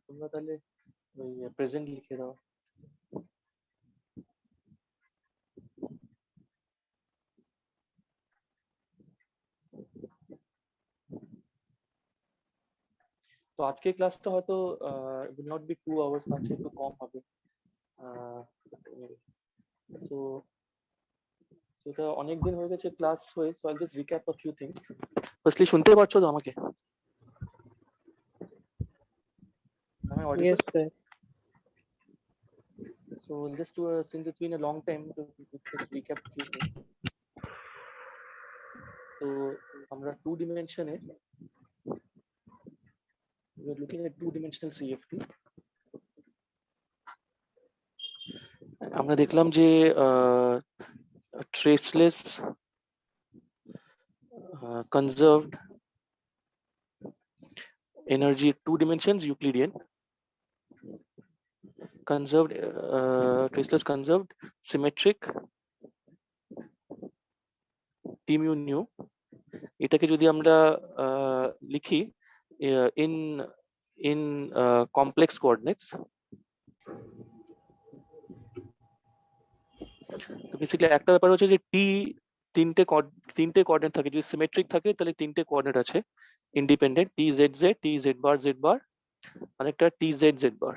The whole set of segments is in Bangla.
তোমরা তাহলে ওই প্রেজেন্ট লিখে দাও। তো আজকের ক্লাসটা হয়তো will not be 2 hours, আছে একটু কম হবে। তো সেটা অনেকদিন হয়ে গেছে ক্লাস হয়ে, so I'll just recap a few things. Firstly, শুনতে পারছো তো আমাকে? Am I audible? Yes, sir. So just to since it's been a long time, to just recap a few things. So আমরা 2 dimensional, we are looking at 2-dimensional CFT. আমরা দেখলাম যে traceless, conserved energy 2 dimensions Euclidean, conserved, traceless, conserved, symmetric, T mu nu, এটাকে যদি আমরা লিখি in complex coordinates, তো বেসিক্যালি একটা ব্যাপার হচ্ছে যে টি তিনটে কোঅর্ডিনেট থাকে, যদি সিমেট্রিক থাকে তাহলে তিনটে কোঅর্ডিনেট আছে ইন্ডিপেন্ডেন্ট, টি জেড জেড, টি জেড বার, আর একটা টি জেড জেড বার।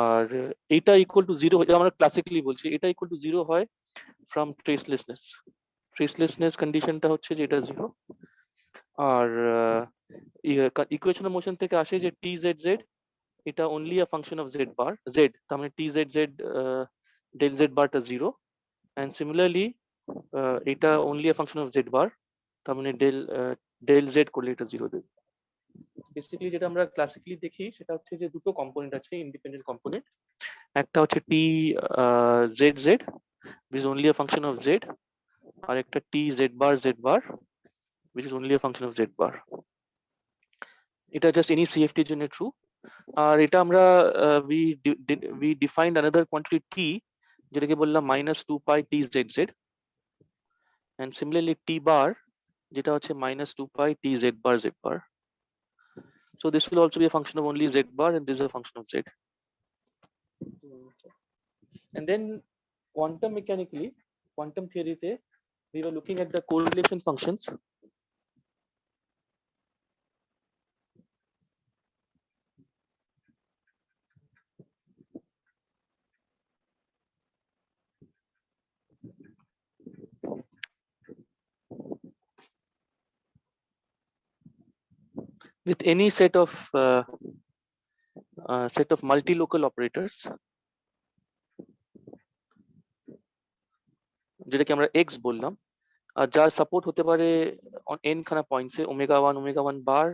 আর এটা ইকুয়াল টু 0, আমরা ক্লাসিক্যালি বলছি, এটা ইকুয়াল টু 0 হয় ফ্রম ট্রেসলেসনেস কন্ডিশনটা হচ্ছে যে এটা 0। আর ইকুয়েশন অফ মোশন থেকে আসে যে টি জেড জেড, এটা only a function of Z bar, Z, তার মানে টি জেড জেড ডেল জেড বারটা 0, and similarly এটা only a function of z bar, তার মানে ডেল জেড করলে এটা 0 দেবে। বেসিক্যালি যেটা আমরা ক্লাসিক্যালি দেখি সেটা হচ্ছে যে দুটো কম্পোনেন্ট আছে, ইন্ডিপেন্ডেন্ট কম্পোনেন্ট। একটা হচ্ছে T z z which is only a function of z, আর একটা T z bar which is only a function of z bar। এটা জাস্ট এনি সিএফটি এর জন্য ট্রু। আর এটা আমরা we defined another quantity t, যেটাকে বললাম -2 pi t z z, and similarly t bar যেটা হচ্ছে -2 pi t z bar। So this will also be a function of only z bar, and this is a function of z. And then quantum mechanically, quantum theory te, we were looking at the correlation functions. With any set of multi-local operators, যেটাকে আমরা x বললাম, আর যার সাপোর্ট হতে পারে n খানা পয়েন্টসে, omega 1 bar,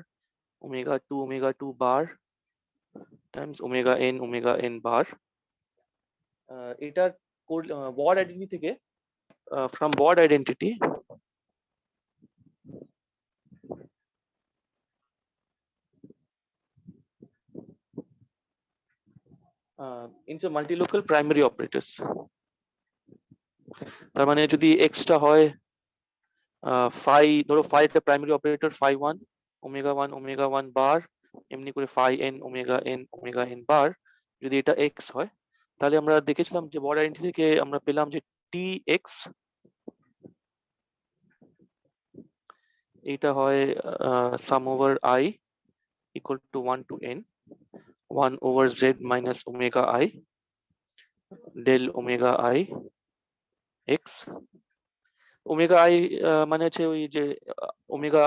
omega 2 bar times omega n bar। এটার বড আইডেন্টিটি থেকে, from Bord identity, into multi-local primary operators। তার মানে যদি x টা হয় phi, ধরো phi একটা প্রাইমারি অপারেটর, phi1 omega 1 বার, এমনি করে phi n omega n বার, যদি এটা x হয়, তাহলে আমরা দেখেছিলাম যে বর্ড আইডেন্টিটি থেকে আমরা পেলাম যে tx এটা হয় sum over I equal to 1 to n, 1 over z minus omega I del omega I x। Omega I মানে হচ্ছে ওই যে ওমেগা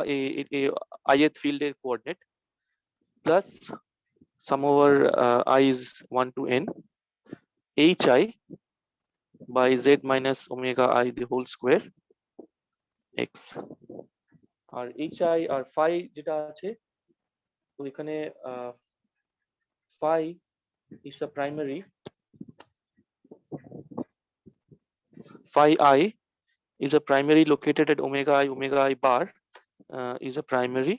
আই এর ফিল্ডের coordinate, plus sum over I is 1 to n hi by z minus omega I the whole square x। আর hi আর phi যেটা আছে, তো এখানে phi is the primary, phi I is a primary located at omega I bar, is a primary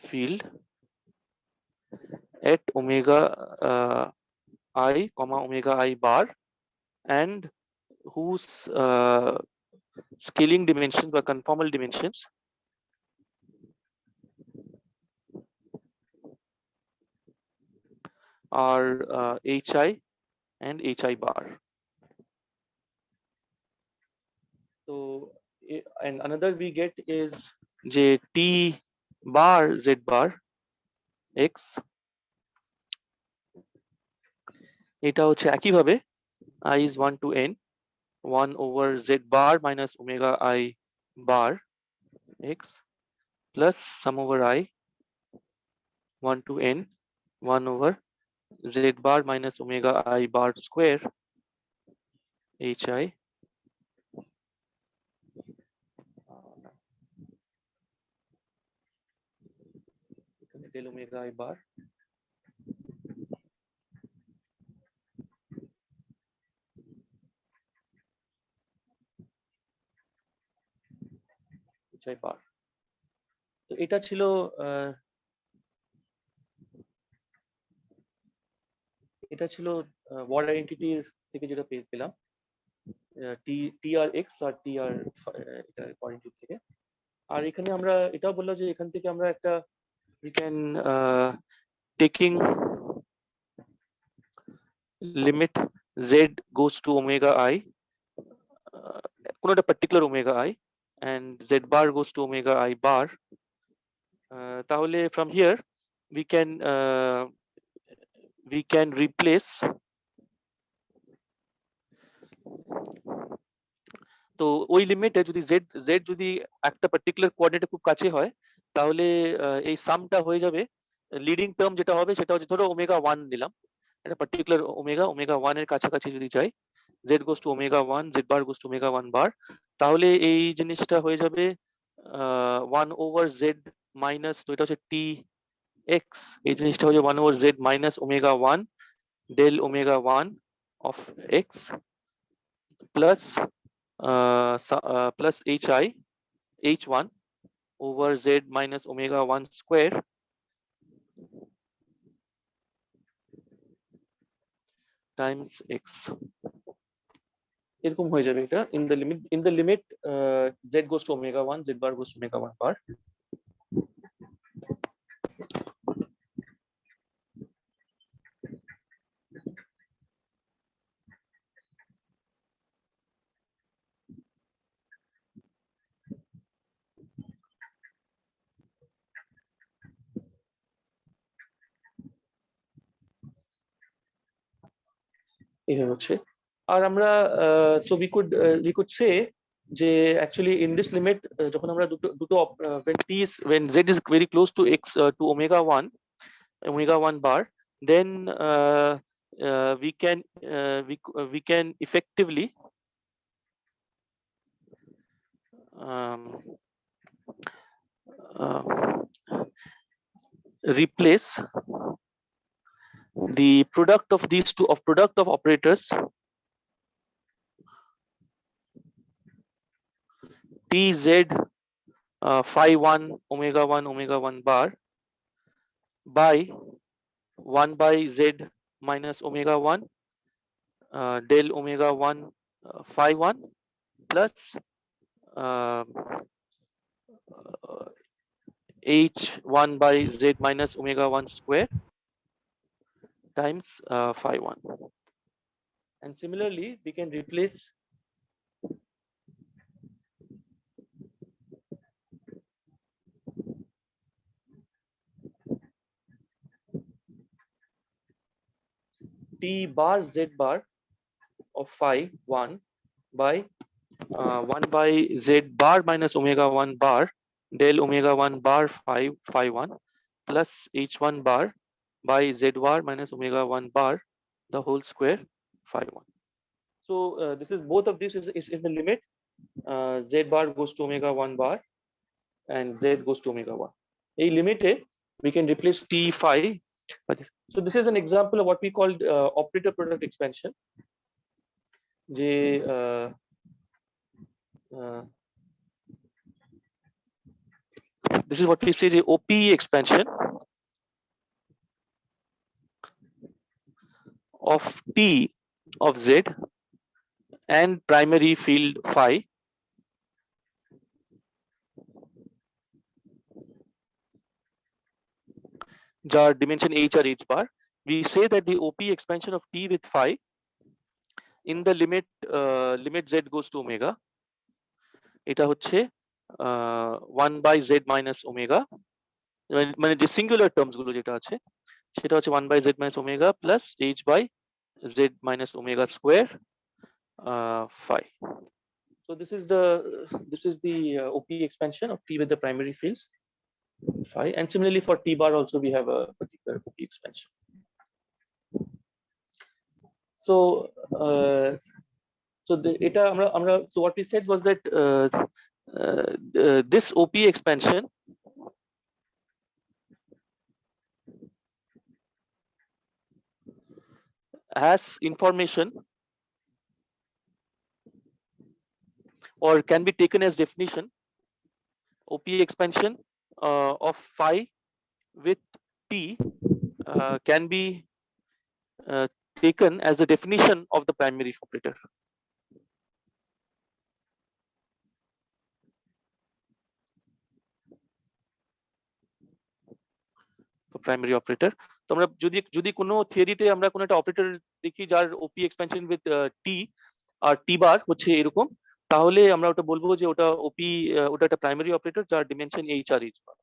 field at omega I comma omega I bar, and whose scaling dimensions or conformal dimensions are hi and hi bar. So and another we get is j t bar z bar x, এটা হচ্ছে একইভাবে I is 1 to n 1 over z bar minus omega I bar x plus sum over I 1 to n 1 over z bar minus omega I bar square hi del omega I bar hi bar. তো এটা ছিল ওয়ার্ড আইডেন্টিটির থেকে যেটা পেলাম TR(x) আর TR এটা কোয়ান্টিটি থেকে। আর এখানে আমরা এটাও বললাম যে এখান থেকে আমরা একটা we can taking limit z goes to omega I কোনো একটা particular omega I and z bar goes to omega I bar, তাহলে from here we can replace, তো ওই লিমিটে যদি z যদি একটা পার্টিকুলার কোঅর্ডিনেটে খুব কাছে হয় তাহলে এই সামটা হয়ে যাবে, লিডিং টার্ম যেটা হবে সেটা হচ্ছে ধরো ওমেগা 1 নিলাম, একটা পার্টিকুলার ওমেগা 1 এর কাছাকাছি যদি যাই z goes to omega 1 z bar goes to omega 1 bar, তাহলে এই জিনিসটা হয়ে যাবে 1 over z মাইনাস, তো এটা হচ্ছে t x, এই জিনিসটা হচ্ছে 1 over z মাইনাস omega 1 del omega 1 of x plus plus hi h1 over z minus omega 1 square times x, এরকম হয়ে যাবে এটা in the limit z goes to omega 1 z bar goes to omega 1 bar. এইভাবে হচ্ছে। আর আমরা so we could say যে actually in this limit যখন আমরা দুটো when z is very close to x to omega 1 bar, then we can effectively um, replace the product of these two product of operators tz phi 1 omega 1 bar by 1 by z minus omega 1 del omega 1 phi 1 plus uh, h1 by z minus omega 1 square times phi 1. And similarly we can replace t bar z bar of phi 1 by 1 by z bar minus omega 1 bar del omega 1 bar phi 1 plus h1 bar by z bar minus omega 1 bar the whole square phi 1. So this is both of this is in the limit z bar goes to omega 1 bar and z goes to omega 1. A limit we can replace t phi. So this is an example of what we call operator product expansion. যে this is what we say the OPE expansion of T of Z and primary field phi যার dimension h R h bar, we say that the OP expansion of t with phi in the limit z goes to omega, এটা হচ্ছে 1 by z minus omega, মানে যে সিঙ্গুলার টার্মস গুলো যেটা আছে সেটা হচ্ছে 1 by z minus omega plus h by z minus omega square phi. So this is the OP expansion of t with the primary fields phi, and similarly for t bar also we have a particular OP expansion. So so what we said was that this OP expansion has information or can be taken as definition. OP expansion of phi with t can be taken as the definition of the primary operator. Primary operator. তো আমরা যদি কোনো থিওরিতে আমরা কোনো একটা অপারেটর দেখি যার ওপি এক্সপেনশন উইথ টি আর টি বার হচ্ছে এরকম, তাহলে আমরা ওটা বলবো যে ওটা ওপি ওটা একটা প্রাইমারি অপারেটর যার ডিমেনশন এইচ আর h bar.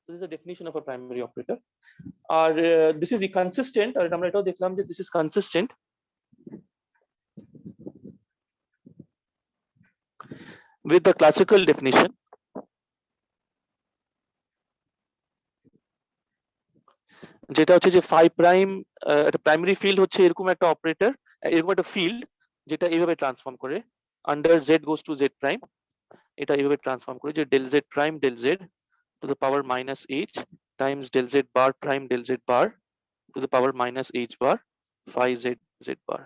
So this is a definition of a primary operator. আর this is consistent, আর আমরা এটাও দেখলাম যে this is consistent with the classical definition যেটা হচ্ছে যে phi prime একটা প্রাইমারি ফিল্ড হচ্ছে এরকম একটা অপারেটর, এরকম একটা ফিল্ড যেটা এইভাবে ট্রান্সফর্ম করে under z goes to z prime, এটা এইভাবে ট্রান্সফর্ম করে যে del z prime del z to the power minus h times del z bar prime del z bar to the power minus h bar phi z z bar.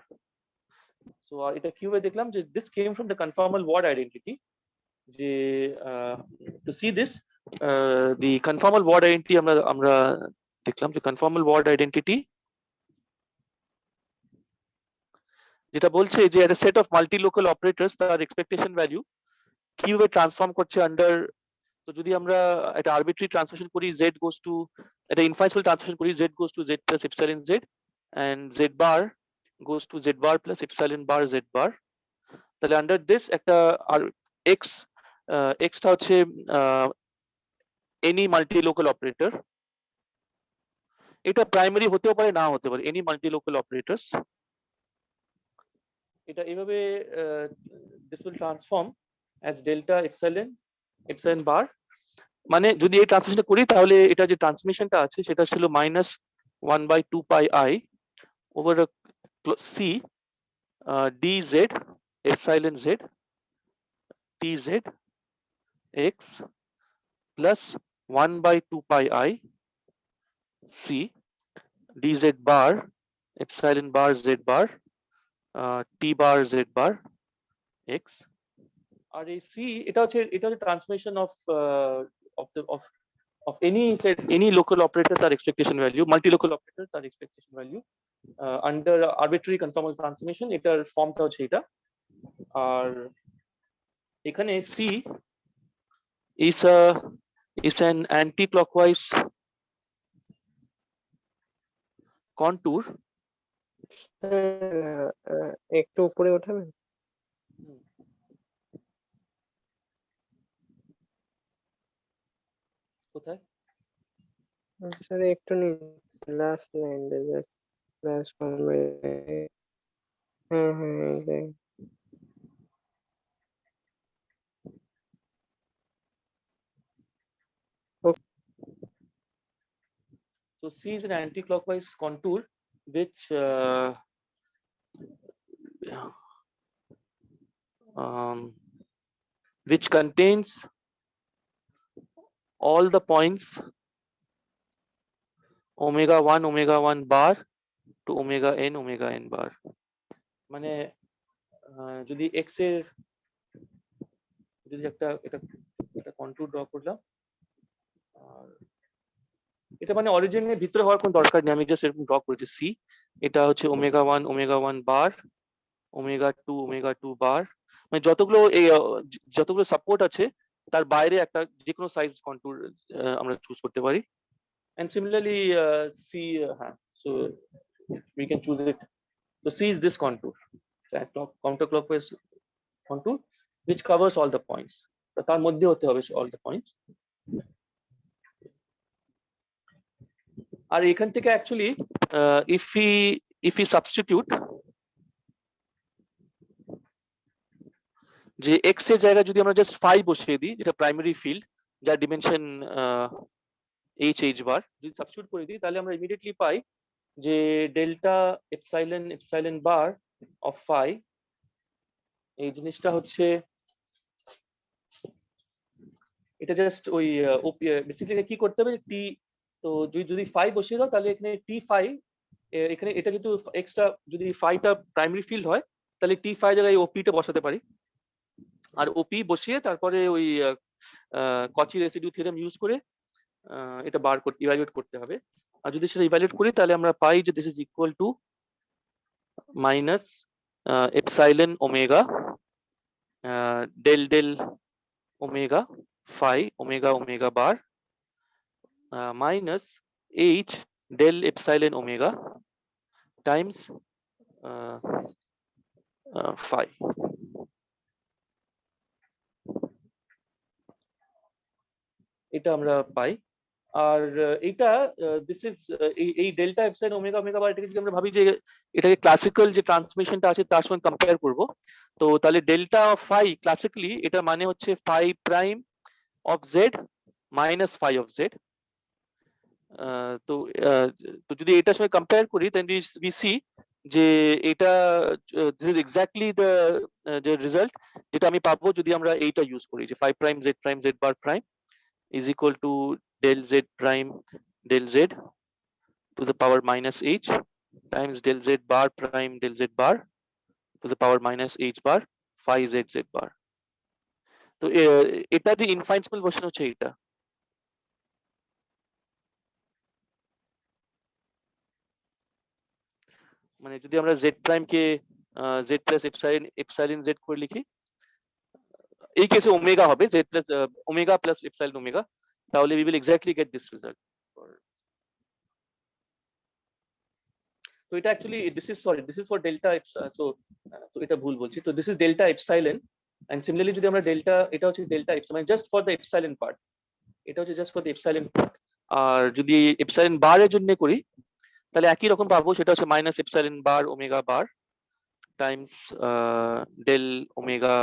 So এটা কিভাবে দেখলাম যে this came from the conformal word identity, যে to see this the conformal word identity আমরা দেখলাম যে conformal word identity যেটা বলছে যে একটা set of multi local operators তার এক্সপেকটেশন ভ্যালু কিভাবে ট্রান্সফর্ম করছে আন্ডার, তো যদি আমরা একটা আরবিট্রারি ট্রান্সফরমেশন করি z goes to একটা ইনফাইনাইট ট্রান্সফরমেশন করি z goes to z plus epsilon z and z bar goes to z bar plus epsilon bar z bar, তাহলে আন্ডার দিস একটা x টা হচ্ছে এনি মাল্টি লোকাল অপারেটর, এটা প্রাইমারি হতেও পারে না হতে পারে, এনি মাল্টি লোকাল অপারেটরস, এটা এইভাবে this will transform as delta epsilon bar, মানে যদি এই ট্রান্সফরমেশনটা করি তাহলে এটা যে ট্রান্সমিশনটা আছে সেটা ছিল -1/2 pi i over c dz epsilon z tz x plus 1/2 pi i c dz bar epsilon bar z bar t bar z bar x, আর এই c এটা হচ্ছে transmission of any local operator তার expectation value, multi local operator তার expectation value under arbitrary conformal transformation, এটার ফর্মটা হচ্ছে এটা। আর এখানে c is an anti-clockwise contour, একটু উপরে ওঠাবেন। কোথায় স্যার একটু নিচে লাস্ট লাইন জাস্ট লাস্ট ফর্মে, হ্যাঁ হ্যাঁ so c is an anti-clockwise contour which which contains all the points omega 1 bar to omega n bar, মানে যদি x এর যদি একটা কন্ট্যুর ড্র করলাম, আর এটা মানে অরিজিনের ভিতরে হওয়ার কোনো দরকার নেই, আমি জাস্ট এরকম ড্র করেছি c, এটা হচ্ছে omega 1 বার omega 2 বার, মানে যতগুলো সাপোর্ট আছে তার বাইরে একটা যে কোনো সাইজ কন্ট্যুর আমরা চুজ করতে পারি, and similarly c হ্যাঁ, so So we can choose it. So C is this contour, counterclockwise contour, which covers all the points. তার মধ্যে হতে হবে all the points. আর এখান থেকে actually if we substitute যে x এর জায়গায় যদি আমরা জাস্ট 5 বসিয়ে দিই, যেটা প্রাইমারি ফিল্ড, যার ডিমেনশন h bar, যদি সাবস্টিটিউট করে দিই তাহলে আমরা ইমিডিয়েটলি পাই যে delta epsilon bar of phi, এই জিনিসটা হচ্ছে এটা জাস্ট ওই বেসিক্যালি কি করতে হবে টি, তো যদি 5 বসিয়ে দাও তাহলে এখানে t5, এখানে এটা যেহেতু এক্সটা যদি 5টা প্রাইমারি ফিল্ড হয় তাহলে t5 জায়গায় ওপি টা বসাতে পারি, আর ওপি বসিয়ে তারপরে ওই কচি রেসিডিউ থিওরেম ইউজ করে এটা বার করতে ইভালুয়েট করতে হবে। আর যদি সেটা ইভালুয়েট করি তাহলে আমরা পাই যে this is equal to minus epsilon omega del omega phi omega bar minus h del epsilon omega times phi. এটা আমরা পাই। আর এটা দিস ইজ এই ডেল্টা এপসাইলন ওমেগা বার, এটাকে যদি আমরা ভাবি যে এটাকে ক্লাসিক্যাল যে ট্রান্সমিশনটা আছে তার সঙ্গে কম্পেয়ার করব, তো তাহলে ডেল্টা অফ ফাই ক্লাসিক্যালি এটা মানে হচ্ছে phi prime of z minus phi of z. তো যদি এটার সঙ্গে কম্পেয়ার করি দেন উই সি যে এটা this is exactly the result যেটা আমি পাবো যদি আমরা এইটা ইউজ করি, যে phi prime z bar prime is equal to del z prime del z to the power minus h times del z bar prime del z bar to the power minus h bar phi z bar. তো এটা যে ইনফাইনাইট ভার্সন হচ্ছে এটা। মানে যদি আমরা z প্রাইম কে z প্লাস এপসাইলন z করে লিখি, এই কেসে ওমেগা হবে z plus omega plus epsilon omega, তাহলে we will exactly get this result. তো এটা actually this is for delta so এটা ভুল বলছি, তো this is delta epsilon and similarly যদি আমরা ডেল্টা, এটা হচ্ছে delta epsilon just for the epsilon part, এটা হচ্ছে just for the epsilon part, আর যদি epsilon বার এর জন্য করি তাহলে একই রকম পাবো, সেটা হচ্ছে minus epsilon bar omega bar times del omega,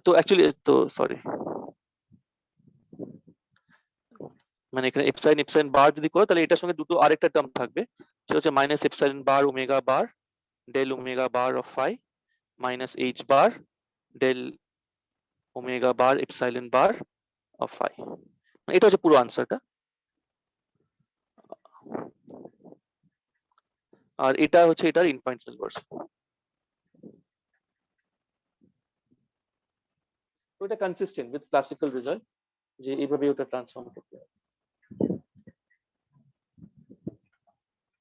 তো অ্যাকচুয়ালি তো সরি মানে এখানে এপসাইলন বার যদি করো তাহলে এটার সঙ্গে দুটো আরেকটা টার্ম থাকবে, সেটা হচ্ছে minus epsilon bar omega bar del omega bar of phi minus h bar del omega bar epsilon bar of phi. এটা হচ্ছে পুরো আনসারটা। আর এটা হচ্ছে এটার ইনফাইনাইট ভার্সন। তো এটা কনসিস্টেন্ট উইথ ক্লাসিক্যাল রেজাল্ট যে এইভাবে ওটা ট্রান্সফর্ম করতে হবে।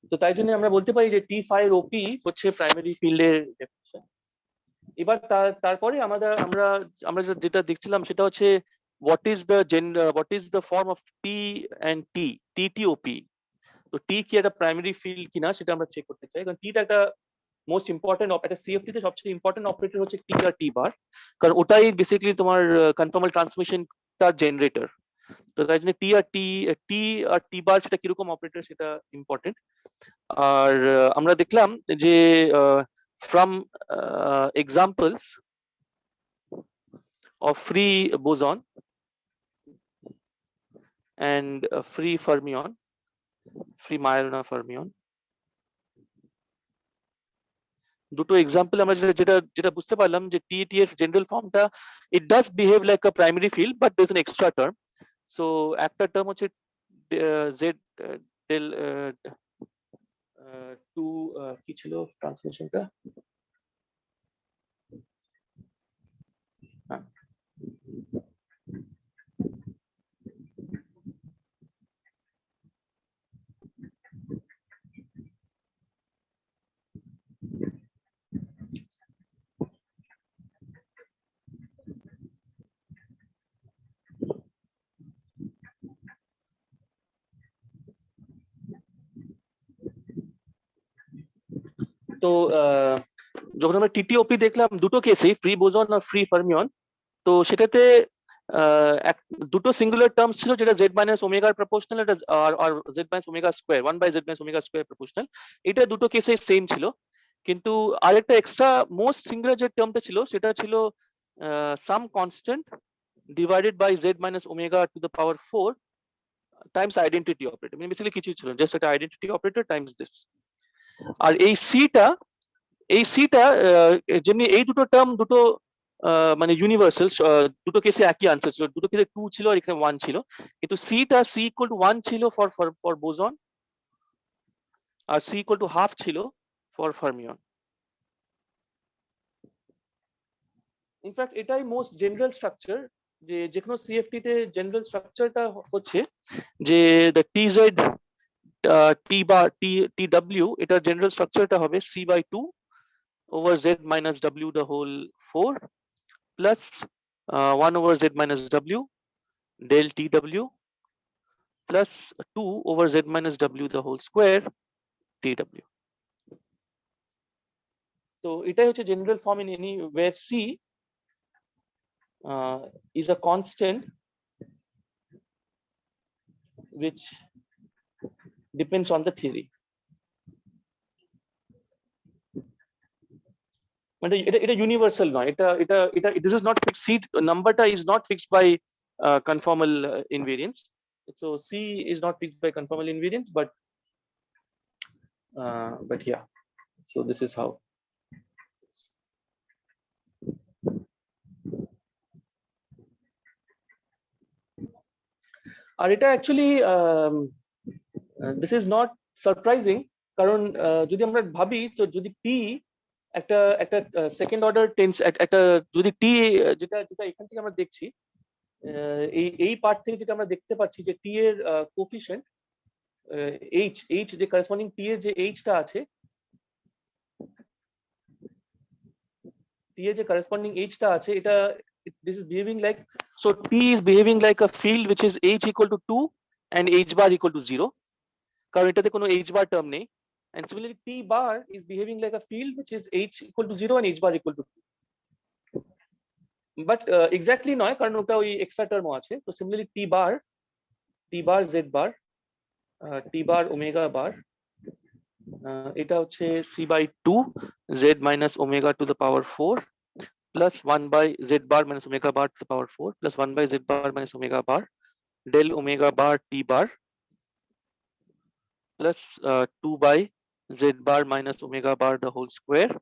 তো তাই জন্য আমরা বলতে পারি যে T5 OP হচ্ছে প্রাইমারি ফিল্ডের ডেফিনিশন। এবার তারপরে আমরা যেটা দেখছিলাম সেটা হচ্ছে what is the form of T and TTOP। তো T কি একটা প্রাইমারি ফিল্ড কিনা সেটা আমরা চেক করতে চাই, কারণ T টা একটা মোস্ট ইম্পর্টেন্ট একটা CFT তে সবচেয়ে ইম্পর্টেন্ট অপারেটর হচ্ছে T আর T বার, কারণ ওটাই বেসিক্যালি তোমার কনফর্মাল ট্রান্সমিশন তার জেনারেটর। তো তাই জন্য T আর T বার সেটা কিরকম অপারেটর সেটা ইম্পর্টেন্ট। আর আমরা দেখলাম যে from examples of free boson and free fermion, free Majorana fermion, দুটো এক্সাম্পল আমরা যেটা বুঝতে পারলাম যে TET এর জেনারেল ফর্মটা it does behave like a primary field but there's an extra term. So একটা টার্ম হচ্ছে z del 2 কি ছিল ট্রান্সমিশনটা, তো যখন আমরা টিটিওপি দেখলাম দুটো কেসেই, ফ্রি বোসন আর ফ্রি ফার্মিয়ন, তো সেটাতে দুটো সিঙ্গুলার টার্মস ছিল, যেটা জেড মাইনাস ওমেগার প্রপোর্শনাল, আর z minus omega square, 1/z minus omega square proportional. এটা দুটো কেসে সেম ছিল, কিন্তু আরেকটা এক্সট্রা মোস্ট সিঙ্গুলার যে টার্মটা ছিল সেটা ছিল some constant divided by z minus omega to the power 4 times identity operator. মানে বেসিক্যালি কিছু ছিল, জাস্ট একটা আইডেন্টিটি অপারেটর টাইমস দিস। আর এই সিটা যেমনি এই দুটো টার্ম দুটো মানে ইউনিভার্সাল, দুটো কেসে একই আনসার ছিল, দুটো কেসে 2 ছিল আর এখানে 1 ছিল, কিন্তু সিটা সি ইকুয়াল টু 1 ছিল ফর বোসন, আর সি ইকুয়াল টু হাফ ছিল ফর ফার্মিয়ন। ইনফ্যাক্ট এটাই মোস্ট জেনারেল স্ট্রাকচার, যে কোনো সিএফটি তে জেনারেল স্ট্রাকচারটা হচ্ছে যে দ্য টিজেড টি বা টি ডাব্লিউ, এটার জেনারেল স্ট্রাকচারটা হবে c/2 over z minus w the whole 4 plus 1 over z minus w del tw plus 2 over z minus w the whole square tw. So এটাই হচ্ছে general form in any where c is a constant which depends on the theory. মানে এটা ইউনিভার্সাল নয়, এটা this is not fixed, c নাম্বারটা is not fixed by conformal invariance. So c is not fixed by conformal invariance, but yeah, so this is how. আর এটা actually this is not surprising, কারণ যদি আমরা ভাবি, তো যদি টি একটা সেকেন্ড অর্ডার টেন্স, একটা যদি টি যেটা এখান থেকে আমরা দেখছি, এই পার্ট থেকে যেটা আমরা দেখতে পাচ্ছি যে টি এর কোফিশিয়েন্ট এইচ যে করেসপন্ডিং টি এর যে এইচটা আছে, টি এর যে করেসপন্ডিং এইচটা আছে, এটা this is behaving like, so t is behaving like a field which is h equal to 2 and h bar equal to 0, কারণ এটাতে কোনো h bar term নেই, and similarly t bar is behaving like a field which is h equal to 0 and h bar equal to 2, but exactly নয়, কারণ ওটা ওই এক্সট্রা টার্ম আছে। তো similarly t bar z bar t bar omega bar, এটা হচ্ছে c/2 z minus omega to the power 4 plus 1 by z bar minus omega bar to the power 4 plus 1 by z bar minus omega bar del omega bar t bar plus 2 by z bar minus omega bar the whole square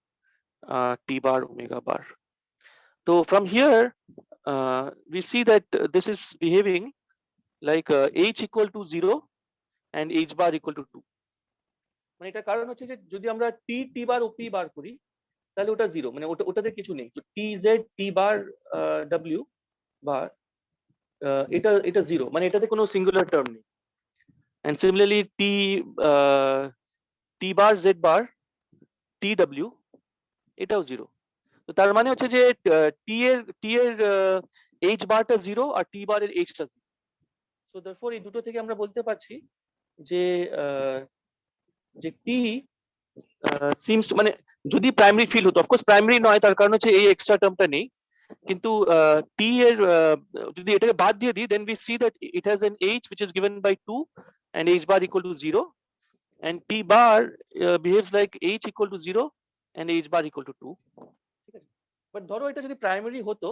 t bar omega bar. So from here we see that this is behaving like h equal to 0 and h bar equal to 2. মানে এটা কারণ হচ্ছে যে যদি আমরা t bar ও p বার করি তাহলে ওটা 0, মানে ওটাতে কিছু নেই। তো tz t bar w বার এটা 0, মানে এটাতে কোনো সিঙ্গুলার টার্ম নেই। and similarly t bar z bar tw এটাও 0। তো তার মানে হচ্ছে যে t এর h বারটা 0 আর t বার এর h টা 0। সো therefore এই দুটো থেকে আমরা বলতে পারছি যে t seems to, মানে যদি প্রাইমারি ফিল্ড হতো, অফকোর্স প্রাইমারি নয়, তার কারণ হচ্ছে এই এক্সট্রা টার্মটা নেই, কিন্তু t এর যদি এটাকে বাদ দিয়ে দিই, then we see that it has an h which is given by 2 and h bar equal to 0, and t bar behaves like h equal to 0 and h bar equal to 2, ঠিক আছে। বাট ধরো এটা যদি প্রাইমারি হতো,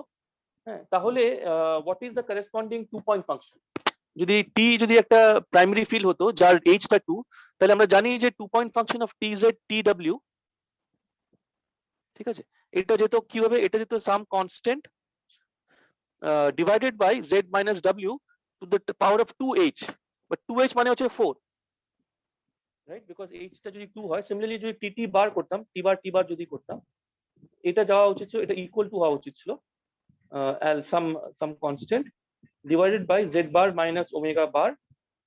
হ্যাঁ, তাহলে what is the corresponding 2-point function? যদি t যদি একটা প্রাইমারি ফিল্ড হতো যার h টা 2, তাহলে আমরা জানি যে 2-point function of tz tw, ঠিক আছে, এটা যেত কিভাবে, এটা যেত সাম constant divided by z minus w to the power of 2h, but 2h মানে হচ্ছে 4, right, because h টা যদি 2 হয়, similarly যদি tt বার করতাম, t bar যদি করতাম, এটা যাওয়া উচিত ছিল, এটা ইকুয়াল টু হওয়া উচিত ছিল some constant divided by z bar minus omega bar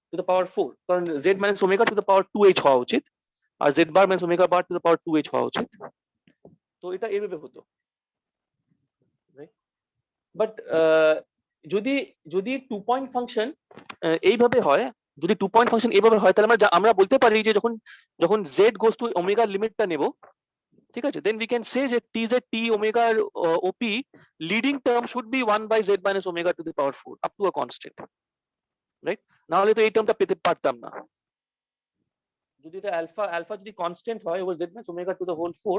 to the power 4, কারণ z minus omega to the power 2h হওয়া উচিত, আর z bar minus omega bar to the power 2h হওয়া উচিত। তো এটা এইভাবে হতো, বাট যদি 2-point ফাংশন এইভাবে হয়, যদি 2-point ফাংশন এইভাবে হয়, তাহলে আমরা বলতে পারি যে যখন z goes to ওমেগা লিমিটটা নেব, ঠিক আছে, then we can say যে tz t omega op leading term should be 1 by z minus omega to the power 4 up to a constant, right? না হলে তো এই টার্মটা পেতে পারতাম না। যদি এটা আলফা আলফা যদি কনস্ট্যান্ট হয় over z minus omega to the whole 4,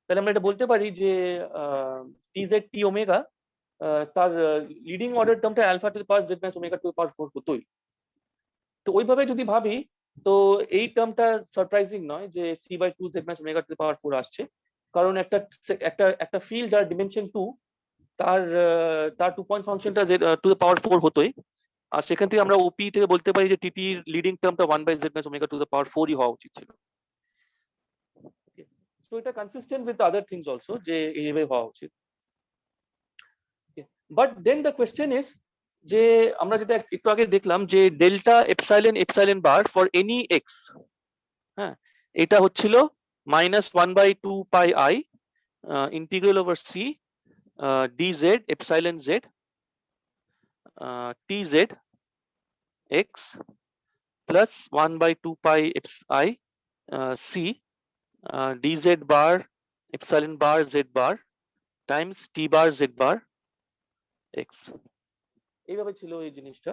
তাহলে আমরা এটা বলতে পারি যে tz t omega তার লিডিং অর্ডার টার্মটা alpha to the power z minus omega to the power 4 হতোই। তো ওইভাবে যদি ভাবি তো এই টার্মটা সারপ্রাইজিং নয় যে c/2 z minus omega to the power 4 আসছে, কারণ একটা একটা একটা ফিল্ড যার ডিমেনশন 2 তার তার 2 পয়েন্ট ফাংশনটা z টু দ্য পাওয়ার 4 হতোই। আর সেখান থেকে আমরা ওপি থেকে বলতে পারি যে টিটি এর লিডিং টার্মটা 1 by z minus omega to the power 4 ই হওয়া উচিত ছিল। তো এটা consistent with other things also যে এইভাবে হওয়া উচিত। But then the question is যে আমরা যেটা একটু আগে দেখলাম যে delta epsilon epsilon bar for any x, হ্যাঁ, এটা হচ্ছিল -1/2 pi I integral over c dz epsilon z tz x plus 1/2 pi I c dz bar epsilon bar z bar times t bar z bar x, এইভাবে ছিল এই জিনিসটা।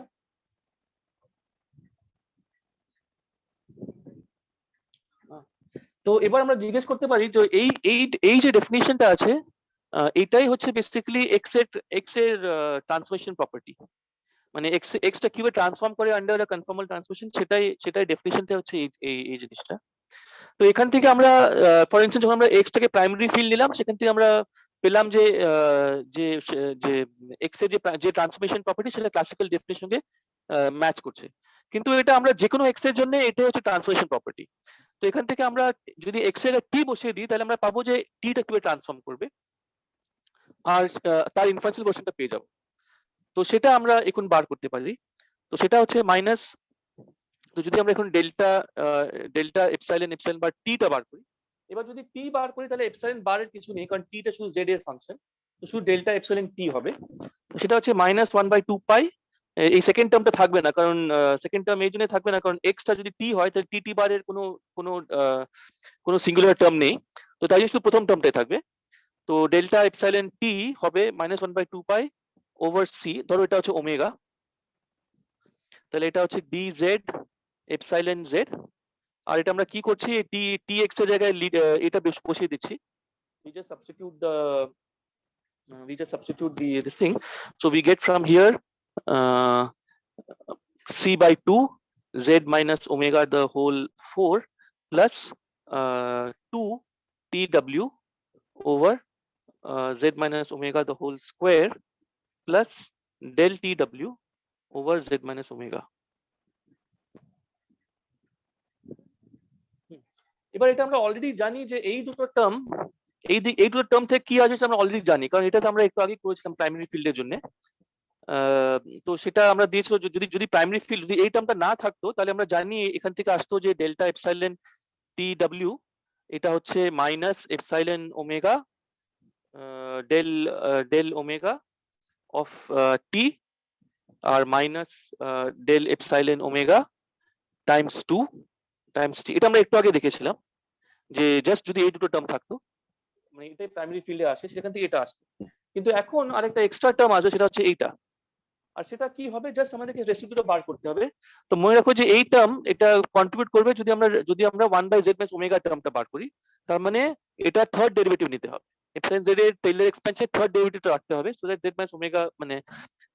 তো এবার আমরা জিজ্ঞেস করতে পারি যে এই যে ডেফিনিশনটা আছে এটাই হচ্ছে বেসিক্যালি এক্স এর ট্রান্সফরমেশন প্রপার্টি, মানে এক্সটা কিভাবে ট্রান্সফর্ম করে আন্ডার আ কনফর্মাল ট্রান্সফরমেশন সেটাই ডেফিনিশনটা হচ্ছে এই জিনিসটা। তো এখান থেকে আমরা ফর ইনস্ট্যান্স যখন আমরা এক্সটাকে প্রাইমারি ফিল্ড নিলাম সেখান থেকে আমরা পেলাম যে যে যে এক্স এর যে ট্রান্সফরমেশন প্রপার্টি সেটা ক্লাসিক্যাল ডেফিনিশন সঙ্গে ম্যাচ করছে, কিন্তু এটা আমরা যে কোনো এক্স এর জন্য এটা হচ্ছে ট্রান্সফরমেশন প্রপার্টি। তো এখান থেকে আমরা যদি এক্স এর টি বসিয়ে দিই তাহলে আমরা পাবো যে টিটা কিভাবে ট্রান্সফর্ম করবে আর তার ইনফারেন্সিয়াল ভার্সনটা পেয়ে যাবো। তো সেটা আমরা এখন বার করতে পারি। তো সেটা হচ্ছে মাইনাস, তো যদি আমরা এখন ডেল্টা এপসাইলন এপসাইলন বার টিটা বার করি, এবার যদি টি বার করি তাহলে এপসাইলন বারের কিছু নেই কারণ টিটা শুধু জেড এর ফাংশন, তো শুধু ডেল্টা এপসাইলন টি হবে। সেটা হচ্ছে -1/2 পাই, এই সেকেন্ড টার্মটা থাকবে না কারণ সেকেন্ড টার্ম এই জন্য থাকবে না কারণ এক্সটা যদি টি হয় তাহলে টি বারের কোনো সিঙ্গুলার টার্ম নেই, তো তাই শুধু প্রথম টার্মটাই থাকবে। তো ডেল্টা এপসাইলন টি হবে -1/2 পাই ওভার সি, ধরো এটা হচ্ছে ওমেগা, তাহলে এটা হচ্ছে dz epsilon z, আর এটা আমরা কি করছি tx এর জায়গায় এটা বসিয়ে দিচ্ছি, we just substitute the this thing, so we get from here c/2 z minus omega the whole 4 plus 2 tw over z minus omega the whole square plus del tw over z minus omega। এবার এটা আমরা অলরেডি জানি যে এই দুটো টার্ম এই দুটো টার্ম থেকে কি আসবে আমরা অলরেডি জানি, কারণ এটা তো আমরা একটু আগে করেছিলাম প্রাইমারি ফিল্ডের জন্য। তো সেটা আমরা দিয়েছিল যদি যদি প্রাইমারি ফিল্ড যদি এই টার্মটা না থাকতো তাহলে আমরা জানি এখান থেকে আসতো যে ডেল্টা এপসাইলন টি ডাব্লিউ এটা হচ্ছে minus epsilon omega del omega of T আর minus del epsilon omega times 2 times T, এটা আমরা একটু আগে দেখেছিলাম যে জাস্ট যদি এই দুটো টার্ম থাকতো মানে এটাই প্রাইমারি ফিল্ডে আসে সেখান থেকে এটা আসতো, কিন্তু এখন আরেকটা এক্সট্রা টার্ম আসবে সেটা হচ্ছে এইটা, আর সেটা কি হবে জাস্ট আমাদেরকে রেসিপিটা বার করতে হবে। তো মনে রাখো যে এই টার্ম এটা কন্ট্রিবিউট করবে যদি আমরা 1/z - ওমেগা টার্মটা বার করি, তার মানে এটা থার্ড ডেরিভেটিভ নিতে হবে, এপসাইলন জেড এর টেইলর এক্সপেন্সের থার্ড ডেরিভেটিভটা রাখতে হবে সো দ্যাট z - ওমেগা মানে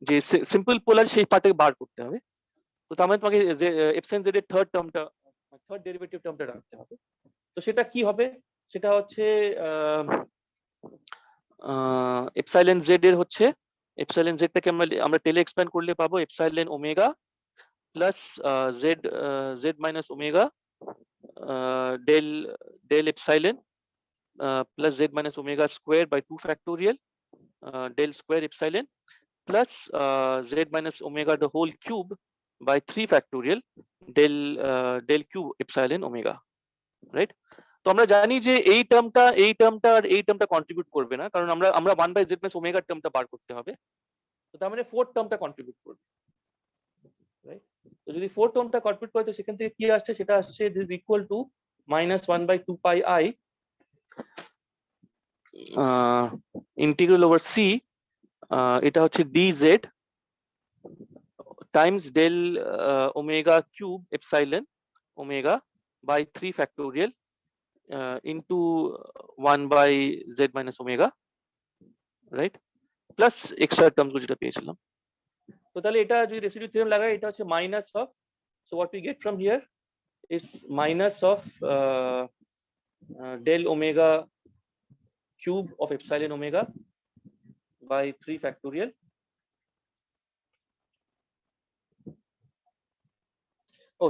যে সিম্পল পোলার সেই পার্টটাকে বার করতে হবে। তো তার মানে তোমাকে এপসাইলন জেড এর থার্ড ডেরিভেটিভ টার্মটা রাখতে হবে। তো সেটা কি হবে, সেটা হচ্ছে এপসাইলন জেড এর হচ্ছে এপসাইলন জেড থেকে আমরা টেলে এক্সপ্যান্ড করলে পাবো epsilon omega plus z minus omega del epsilon plus z minus omega square by 2 factorial del square epsilon plus z minus omega the whole cube by 3 factorial del cube epsilon omega, right? তো আমরা জানি যে এই টার্মটা আর এই টার্মটা কন্ট্রিবিউট করবে না কারণ আমরা 1/z - ওমেগা টার্মটা বার করতে হবে, তো তার মানে ফোর্থ টার্মটা কন্ট্রিবিউট করবে, রাইট? তো যদি ফোর্থ টার্মটা কন্ট্রিবিউট করে তো সেখান থেকে কি আসছে, সেটা আসছে this equal to -1/2 pi I integral over C, এটা হচ্ছে dz times del omega cube epsilon omega by 3 factorial into 1 by z মাইনাস ওমেগা, রাইট, প্লাস এক্সট্রা টার্মগুলো যেটা পেয়েছিলাম। তো তাহলে এটা যদি রেসিডিউ থিওরেম লাগাই, এটা হচ্ছে minus of, so what we get from here is minus of del omega cube of epsilon omega by 3 factorial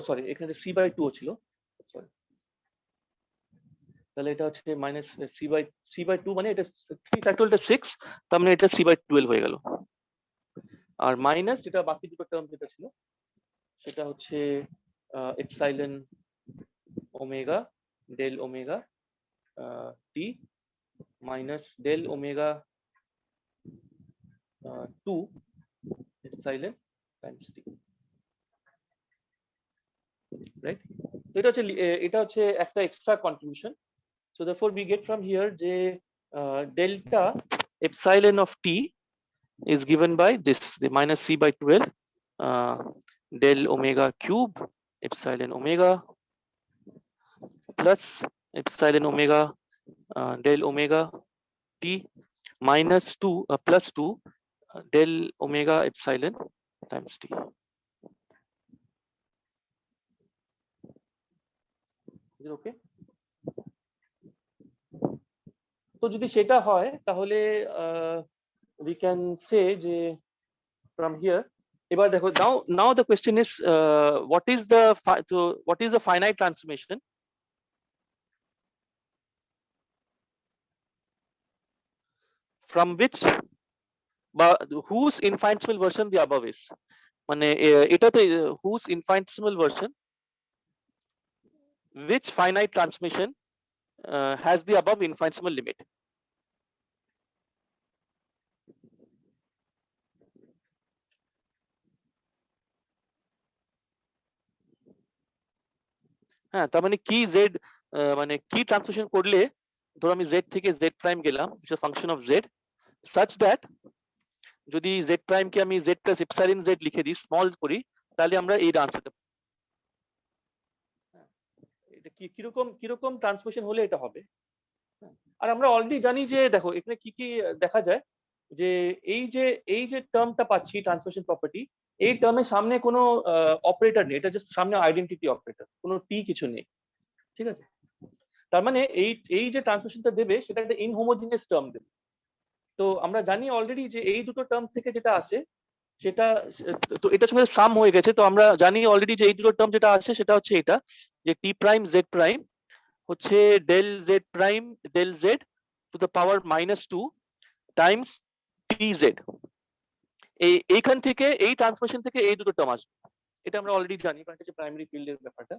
sorry, এখানে c by 2 ছিল, সরি, তাহলে এটা হচ্ছে মাইনাস c by 2, মানে এটা 3 ফ্যাক্টোরিয়ালটা 6, তার মানে এটা c by 12 হয়ে গেল। আর মাইনাস যেটা বাকি দুটো টার্ম যেটা ছিল সেটা হচ্ছে epsilon omega del omega t minus del omega 2 epsilon times t, right? এটা হচ্ছে একটা extra contribution. So therefore we get from here যে delta epsilon of t is given by this, the minus c by 12 del omega cube epsilon omega plus epsilon omega del omega t minus 2 plus 2 del omega epsilon times t. Is it okay? তো যদি সেটা হয় তাহলে we can say যে from here, এবার দেখো, now the question is what is the finite transformation from which বা whose infinitesimal version the above is, মানে এটা তো whose infinitesimal version which finite transformation has the above infinitesimal limit. হ্যাঁ, তার মানে কি z, মানে কি ট্রান্সফরমেশন করলে ধরো আমি z থেকে z প্রাইম গেলাম, which is a function of z such that যদি z প্রাইম কে আমি z plus epsilon z লিখে দিই, স্মল করি, তাহলে আমরা এই আনসারটা, এটা কিরকম ট্রান্সফরমেশন হলে এটা হবে। আর আমরা অলরেডি জানি যে দেখো এখানে কি কি দেখা যায়, যে এই যে টার্মটা পাচ্ছি ট্রান্সফরমেশন প্রপার্টি, এই টার্মের সামনে কোনো অপারেটর নেই, এটা জাস্ট সামনে আইডেন্টিটি অপারেটর, কোনো টি কিছু নেই, ঠিক আছে। তার মানে এই যে ট্রান্সফরমেশনটা দেবে সেটা একটা ইনহোমোজিনিয়াস টার্ম দেবে। তো আমরা জানি অলরেডি যে এই দুটো টার্ম থেকে যেটা আসে সেটা, তো এটার সঙ্গে সাম হয়ে গেছে, তো আমরা জানি অলরেডি যে এই দুটো টার্ম যেটা আসে সেটা হচ্ছে এটা, যে টি প্রাইম জেড প্রাইম হচ্ছে del z prime del z to the power -2 times T z. এইখান থেকে এই ট্রান্সফরমেশন থেকে এই দুটো টার্ম আসবে, এটা আমরা অলরেডি জানি, কারণ এটা হচ্ছে প্রাইমারি ফিল্ডের ব্যাপারটা।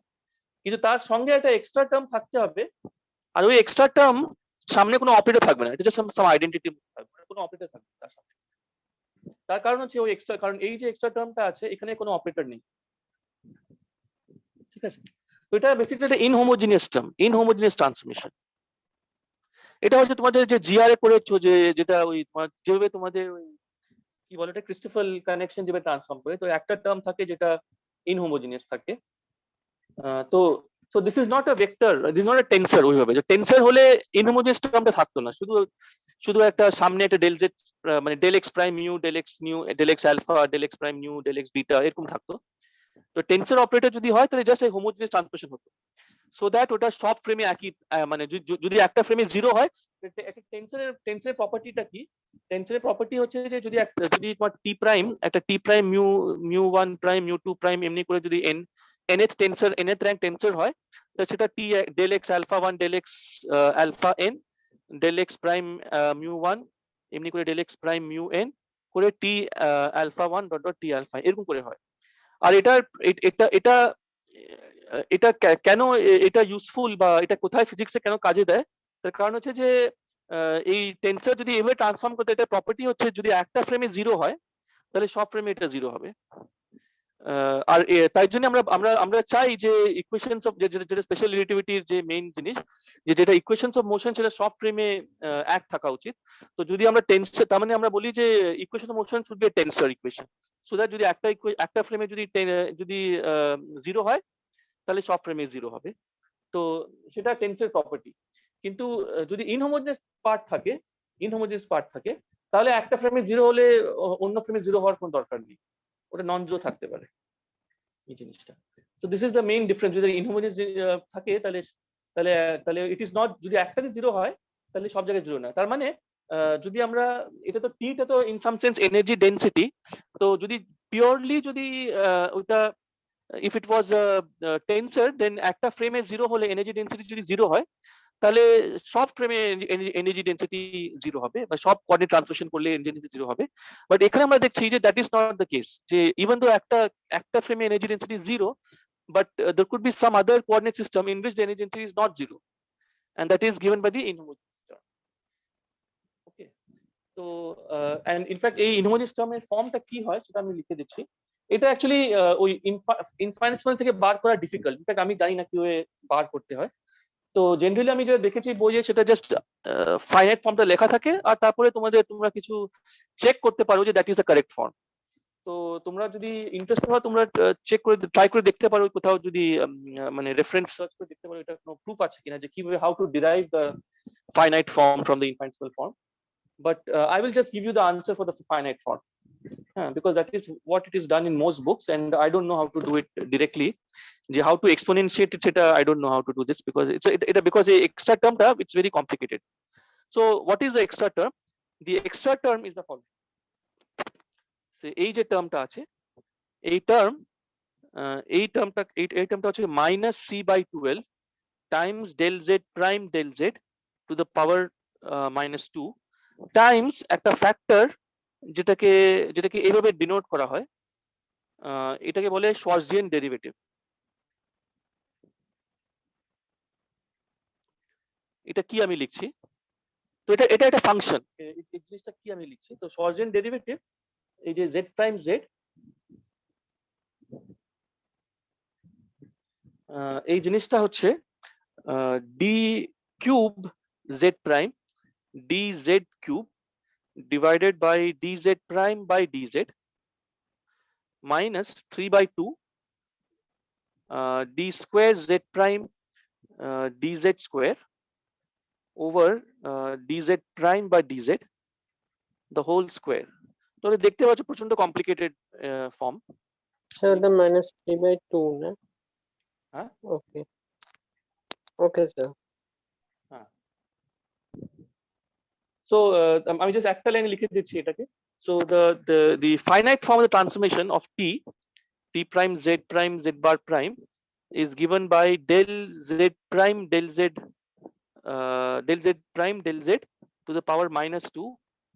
কিন্তু তার সঙ্গে একটা এক্সট্রা টার্ম থাকতে হবে, আর ওই এক্সট্রা টার্ম সামনে কোনো অপারেটর থাকবে না, এটা জাস্ট সাম আইডেন্টিটি থাকবে, কোনো অপারেটর থাকবে তার সামনে। তার কারণ হচ্ছে ওই এক্সট্রা, কারণ এই যে এক্সট্রা টার্মটা আছে এখানে কোনো অপারেটর নেই, ঠিক আছে। তো এটা বেসিক্যালি একটা ইনহোমোজিনিয়াস টার্ম, ইনহোমোজিনিয়াস ট্রান্সফরমেশন। এটা হচ্ছে তোমাদের যে জিআর এ করেছো, যে যেটা ওই তোমার যেভাবে তোমাদের ওই কি বলে এটা ক্রিস্টোফার কানেকশন যেভাবে ট্রান্সফর্ম করে, তো একটা টার্ম থাকে যেটা ইনহোমোজিনিয়াস থাকে। তো so this is not a vector, this is not a tensor. ওইভাবে যে টেন্সর হলে ইনহোমোজিনিয়াস টার্মটা থাকতো না, শুধু একটা সামনে একটা ডেল জেড, মানে del x prime mu del x nu del x alpha del x prime nu del x beta এরকম থাকতো। তো টেন্সর অপারেটর যদি হয় তাহলে জাস্ট এই হোমোজিনিয়াস ট্রান্সফরমেশন হতো, সো দ্যাট ওটা সব ফ্রেমে একই, মানে যদি একটা ফ্রেমে 0 হয়, টেন্সরের প্রপার্টিটা কি, টেন্সরের প্রপার্টি হচ্ছে যে যদি তোমার টি প্রাইম একটা T prime mu 1 prime mu 2 prime এমনি করে যদি nth tensor nth rank tensor হয়, তো সেটা T del x alpha 1 del x alpha n del x prime mu 1 এমনি করে del x prime mu n করে T alpha 1 dot dot T alpha এরকম করে হয়। আর এটা এটা কেন এটা ইউজফুল বা এটা কোথায় ফিজিক্সে কেন কাজে দেয়, তার কারণ হচ্ছে যে এই টেন্সর যদি এভাবে ট্রান্সফর্ম করতে, এটা প্রপার্টি হচ্ছে যদি একটা ফ্রেমে 0 হয় তাহলে সব ফ্রেমে এটা 0 হবে। আর তাই জন্য আমরা আমরা আমরা চাই যে ইকুয়েশনস অফ যেটা স্পেশাল রিলেটিভিটির যে মেইন জিনিস, যেটা ইকুয়েশনস অফ মোশন সেটা সব ফ্রেমে এক থাকা উচিত। তো যদি আমরা টেন্সর, তার মানে আমরা বলি যে equation of motion should B A tensor equation, so that যদি একটা ফ্রেমে যদি 0 হয় তাহলে সব ফ্রেমে 0 হবে। তো সেটা টেন্সের প্রপার্টি। কিন্তু যদি ইনহোমোজেনাস পার্ট থাকে তাহলে একটা ফ্রেমে 0 হলে অন্য ফ্রেমে 0 হওয়ার কোনো দরকার নেই, ওটা নন জিরো থাকতে পারে এই জিনিসটা। তো this is the main difference. যদি ইনহোমোজেনাস থাকে তাহলে তাহলে তাহলে ইট ইজ নট, যদি একটাতে 0 হয় তাহলে সব জায়গায় 0 না। তার মানে যদি আমরা এটা তো টিটা তো in some sense energy density, তো যদি পিওরলি যদি ওটা if it was a tensor, then একটা ফ্রেমে 0 হলে এনার্জি ডেনসিটি যদি 0 হয় তাহলে সব ফ্রেমে এনার্জি ডেনসিটি 0 হবে, বা সব কোঅর্ডিনেট ট্রান্সলেশন করলে এনার্জি ডেনসিটি 0 হবে। বাট এখানে আমরা দেখছি যে that is not the case, যে ইভেন দো একটা ফ্রেমে energy density 0, but there could be some other coordinate system in which the energy density is not 0, and that is given by the inhomogeneous term. Okay, তো and in fact এই inhomogeneous term এর ফর্মটা কি হয় সেটা আমি লিখে দিচ্ছি। এটা অ্যাকচুয়ালি ওই ইনফাইনাইট থেকে বার করা ডিফিকাল্ট, ইনফ্যাক্ট আমি জানি না কিভাবে বার করতে হয়। তো জেনারেলি আমি যেটা দেখেছি বইয়ে সেটা জাস্ট ফাইনাইট ফর্মটা লেখা থাকে, আর তারপরে তোমরা কিছু চেক করতে পারো যে that is the correct form. তো তোমরা যদি ইন্টারেস্টেড হয় তোমরা চেক করে ট্রাই করে দেখতে পারো কোথাও, যদি মানে রেফারেন্স সার্চ করে দেখতে পারো এটা কোনো প্রুফ আছে কিনা যে কিভাবে how to derive the finite form from the infinite form. But I will just give you the answer for the finite form, because that is what it is done in most books, and I don't know how to do it directly. How to exponentiate it, I don't know how to do this, because because the extra term it's very complicated. So what is the extra term? The extra term is the following. So এই যে টার্মটা আছে, এই টার্মটা হচ্ছে minus c by 12 times del z prime del z to the power minus 2 Times একটা ফ্যাক্টর যেটাকে এইভাবে ডিনোট করা হয়, এটাকে বলে শর্টজিয়ান ডেরিভেটিভ। এটা কি আমি লিখছি, তো এটা একটা ফাংশন, এই জিনিসটা কি আমি লিখছি, তো শর্টজিয়ান ডেরিভেটিভ এই যে z প্রাইম z, এই জিনিসটা হচ্ছে d cube z prime dz cube divided by dz prime by dz minus 3 by 2 d square z prime dz square over dz prime by dz the whole square. তো দেখতে পাচ্ছ প্রচন্ড কমপ্লিকেটেড ফর্ম। স্যার ওটা -3/2 না? হ্যাঁ, ওকে ওকে স্যার। হ্যাঁ, সো আমি জাস্ট একটা লাইন লিখে দিচ্ছি এটাকে। So the finite form of the transformation of t prime z prime z bar prime is given by del z prime del z prime del z to the power minus 2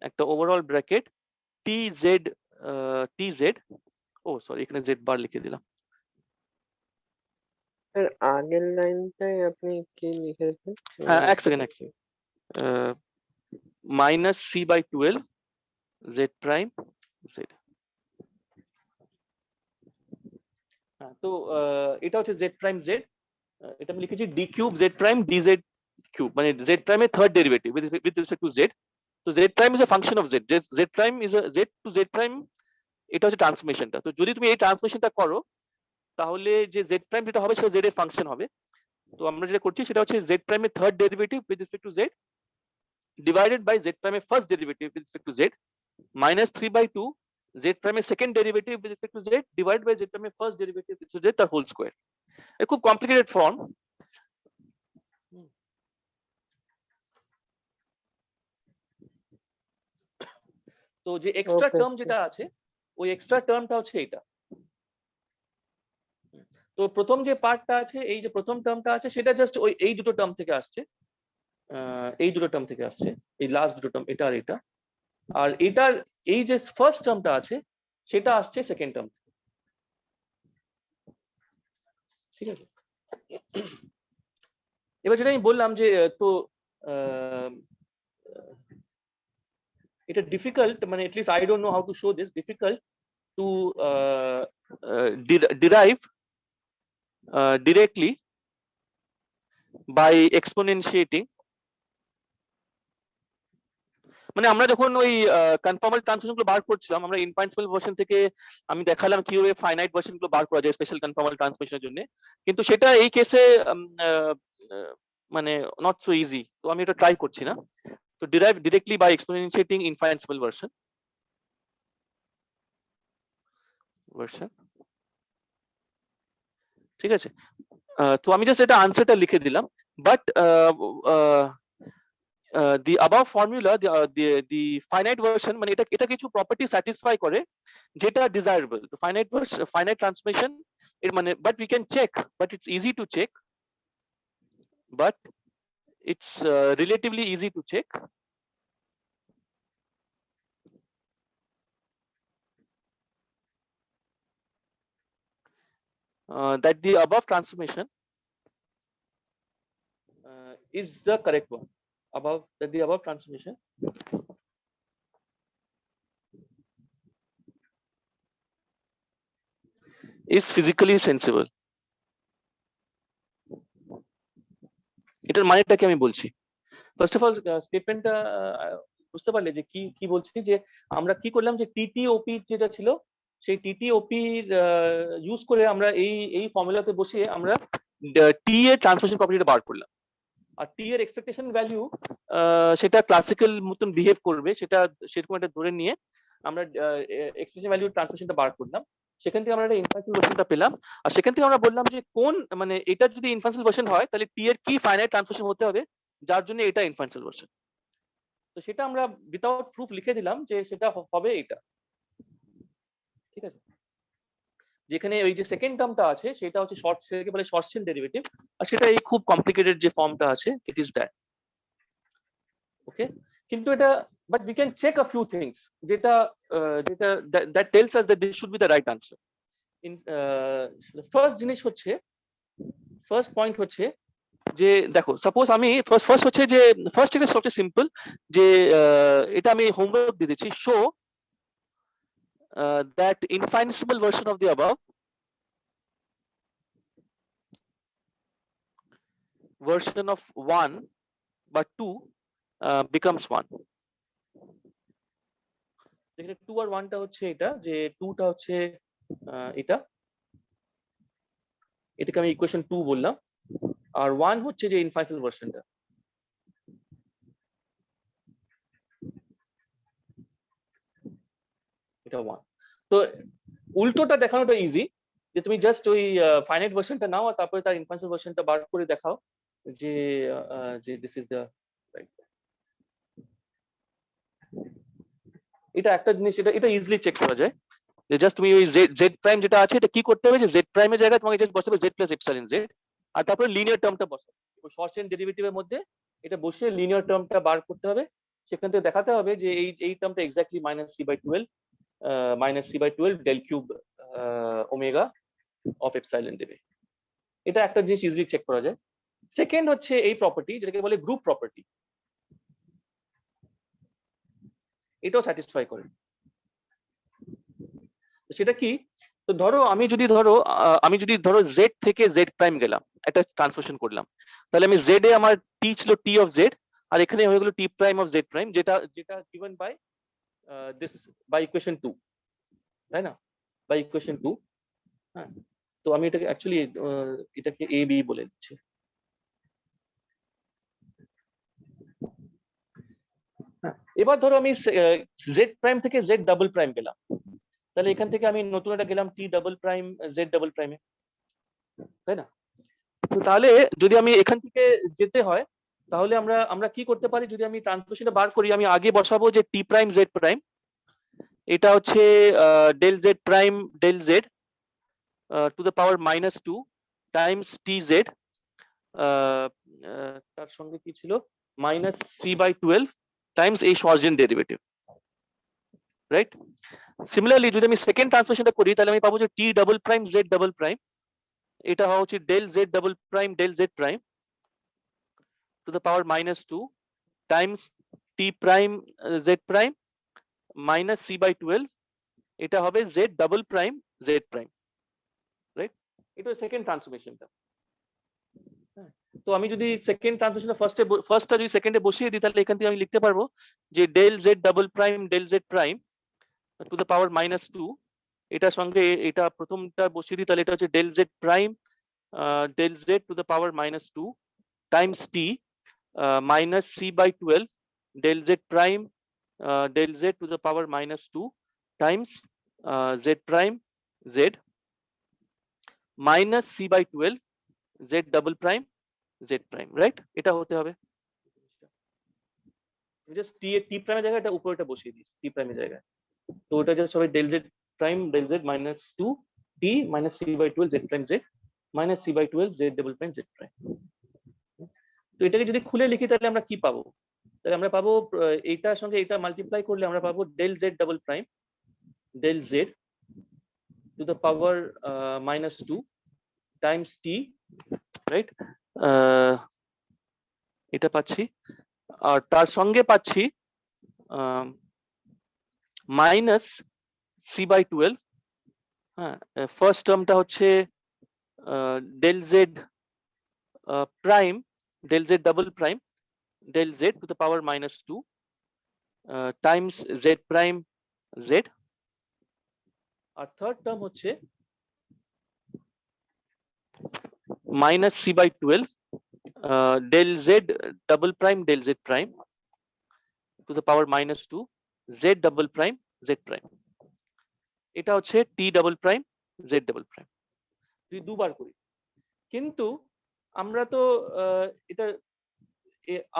একটা ওভারঅল ব্র্যাকেট tz সরি এখানে z বার লিখে দিলাম। স্যার আগের লাইনটাই আপনি কি লিখেছেন? হ্যাঁ, এক second minus c by 12 z prime z। তো এটা হচ্ছে z prime z, এটা আমি লিখেছি d cube z prime dz cube, মানে z prime এর third derivative with respect to z. তো z prime is a function of z, z prime is a z to z prime, এটা হচ্ছে ট্রান্সফরমেশনটা। তো যদি তুমি এই ট্রান্সফরমেশনটা করো তাহলে যে z prime যেটা হবে সেটা z এর ফাংশন হবে। তো আমরা যেটা করছি সেটা হচ্ছে z prime এর third derivative with respect to z divided by z prime এর first derivative with respect to z minus 3 by 2 z prime এর second derivative with respect to z divided by z prime এর first derivative with respect to z তার হোল স্কয়ার। এটা খুব কমপ্লিকেটেড ফর্ম। তো যে এক্সট্রা টার্ম যেটা আছে ওই এক্সট্রা টার্মটা হচ্ছে এটা। তো প্রথম যে পার্টটা আছে, এই যে প্রথম টার্মটা আছে সেটা জাস্ট ওই এই দুটো টার্ম থেকে আসছে, এই দুটো টার্ম থেকে আসছে, এই লাস্ট দুটো টার্ম এটা আর এটা। আর এটার এই যে ফার্স্ট টার্মটা আছে সেটা আসছে সেকেন্ড টার্ম থেকে, ঠিক আছে। এবার যেটা আমি বললাম যে তো এটা ডিফিকাল্ট, মানে at least I don't know how to show this, difficult to derive directly by exponentiating, মানে আমরা যখন ওই কনফর্মাল ট্রান্সফরমেশন গুলো বার করছিলাম, আমরা ইনফাইন্সিবল ভার্সন থেকে আমি দেখালাম কিভাবে ফাইনাইট ভার্সন গুলো বার করা যায় স্পেশাল কনফর্মাল ট্রান্সফরমেশনের জন্য, কিন্তু সেটা এই কেসে মানে নট সো ইজি, তো আমি এটা ট্রাই করছি না। তো derive directly by exponentiating infinitesimal version ঠিক আছে। তো আমি জাস্ট এটা আনসারটা লিখে দিলাম, but the above formula, the finite version মানে এটা কিছু প্রপার্টি স্যাটিসফাই করে যেটা ডিজায়ারেবল। তো ফাইনাইট ট্রান্সফরমেশন এর মানে, but we can check, but it's easy to check, but it's relatively easy to check that the above transformation is the correct one. That the above transformation is physically sensible. এটার মানেটা কি আমি বলছি। ফার্স্ট অফ অল স্টেটমেন্টটা বুঝতে পারলে যে কি কি বলছি, যে আমরা কি করলাম, যে টিটিওপি যেটা ছিল সেই টিটিওপি ইউজ করে আমরা এই ফর্মুলাতে বসিয়ে আমরা টি এর ট্রান্সফরমেশন প্রপার্টিটা বার করলাম। আর টি এর এক্সপেকটেশন ভ্যালু সেটা ক্লাসিক্যাল মতন বিহেভ করবে, সেটা সেরকম একটা ধরে নিয়ে আমরা এক্সপেকটেশন ভ্যালু ট্রান্সফরমেশনটা বার করলাম। সেখান থেকে আমরা একটা ইনফাইনাইট ভার্সনটা পেলাম, আর সেখান থেকে আমরা বললাম যে কোন মানে এটা যদি ইনফাইনাইট ভার্সন হয় তাহলে টি এর কি ফাইনাইট ট্রান্সফরমেশন হতে হবে যার জন্য এটা ইনফাইনাইট ভার্সন। তো সেটা আমরা উইদাউট প্রুফ লিখে দিলাম যে সেটা হবে এটা, ঠিক আছে। যেখানে ওই যে সেকেন্ড টার্মটা আছে সেটা হচ্ছে সেটাকে বলে শর্টসেল ডেরিভেটিভ, আর সেটা এই খুব কমপ্লিকেটেড যে ফর্মটা আছে ইট ইজ দ্যাট, ওকে। কিন্তু এটা but we can check a few things যেটা যেটা that tells us that this should be the right answer. First জিনিস হচ্ছে, ফার্স্ট পয়েন্ট হচ্ছে যে দেখো সাপোজ আমি ফার্স্ট হচ্ছে যে ফার্স্ট এটা সবচেয়ে সিম্পল, যে এটা আমি হোমওয়ার্ক দিয়ে দিচ্ছি, show that infinitesimal version of the above version of 1 but 2 becomes 1. যেখানে 2 আর 1 টা হচ্ছে এটা, যে 2 টা হচ্ছে এটা, এটাকে আমি ইকুয়েশন 2 বললাম, আর 1 হচ্ছে যে ইনফাইনাইট ভার্সনটা। এটা 1। তো উল্টোটা দেখানোটা ইজি, যে তুমি জাস্ট ওই ফাইনাইট ভার্সনটা নাও আর তারপরে তার ইনফাইনাইট ভার্সনটা বার করে দেখাও যে যে দিস ইজ দ্য রাইট। এটা একটা জিনিস, এটা ইজিলি চেক করা যায়, যে জাস্ট তুমি ওই জেড প্রাইম যেটা আছে এটা কি করতে হবে, যে জেড প্রাইমের জায়গায় তোমাকে জাস্ট বসাবে জেড প্লাস এপসাইলন জেড, আর তারপরে লিনিয়ার টার্মটা বসাবে ওই শর্টস ডেরিভেটিভের মধ্যে, এটা বসিয়ে লিনিয়ার টার্মটা বার করতে হবে। সেখান থেকে দেখাতে হবে যে এই টার্মটা exactly -c/12 del cube omega of epsilon দেবে। এটা একটা জিনিস ইজিলি চেক করা যায়। সেকেন্ড হচ্ছে এই প্রপার্টি যেটাকে বলে গ্রুপ প্রপার্টি, এটাও স্যাটিসফাই করে। সেটা কি, তো ধরো আমি যদি ধরো জেড থেকে জেড প্রাইম গেলাম, একটা ট্রান্সফরমেশন করলাম, তাহলে আমি জেড এ আমার টি ছিল টি অফ জেড, আর এখানে হয়ে গেল t prime of z prime, যেটা given by this by equation 2, তাই না, বাই ইকুয়েশন 2। হ্যাঁ, তো আমি এটাকে অ্যাকচুয়ালি এটাকে এ বি বলে দিচ্ছি। এবার ধরো আমি জেড প্রাইম থেকে জেড ডাবল প্রাইম গেলাম, তাহলে এখান থেকে আমি নতুন একটা গেলাম টি ডাবল প্রাইম জেড ডাবল প্রাইমে, তাই না। তো তাহলে যদি আমি এখান থেকে যেতে হয় তাহলে আমরা কি করতে পারি, যদি আমি ট্রান্সফরমেশনটা বার করি, আমি আগে বসাবো যে টি প্রাইম জেড প্রাইম, এটা হচ্ছে del z prime del z to the power -2 times T z, তার সঙ্গে কি ছিল -c/12 টাইমস এই শর্টস ডেরিভেটিভ, রাইট। সিমিলারলি যদি আমি সেকেন্ড ট্রান্সফরমেশনটা করি তাহলে আমি পাবো যে t double prime z double prime, এটা হওয়া উচিত del z double prime del z prime to the power -2 times t prime z prime -c/12, এটা হবে z double prime z prime. এটা সেকেন্ড ট্রান্সফরমেশনটা। তো আমি যদি সেকেন্ড ট্রান্সফরমেশনটা ফার্স্টটা যদি সেকেন্ডে বসিয়ে দিই, তাহলে এখান থেকে আমি লিখতে পারবো যে del z double prime del z prime to the power -2, এটার সঙ্গে এটা প্রথমটা বসিয়ে দিই, তাহলে এটা হচ্ছে del z prime del z to the power -2 times t minus c by 12 del z prime del z to the power -2 times z prime z minus c by 12 z double prime z prime, right? এটা হতে হবে। জাস্ট টি প্রাইমের জায়গায় এটা উপরেটা বসিয়ে দিই, টি প্রাইমের জায়গায়। তো ওটা জাস্ট হবে del z prime del z -2 t minus c by 12 z prime z minus c by 12 z double prime z prime। তো এটাকে যদি খুলে লিখি তাহলে আমরা কি পাবো? তাহলে আমরা পাবো এইটার সঙ্গে এটা মাল্টিপ্লাই করলে আমরা পাবো del z double prime del z to the power -2 times t, right? এটা পাচ্ছি, আর তার সঙ্গে পাচ্ছি মাইনাস সি বাই 12। হ্যাঁ, ফার্স্ট টার্মটা হচ্ছে del z prime del z double prime del z to the power -2 times z prime z, R third term হচ্ছে minus c by 12 del z double prime del z prime to the power -2 z double prime z prime। এটা হচ্ছে t double prime z double prime। যদি দুবার করি, কিন্তু আমরা তো এটা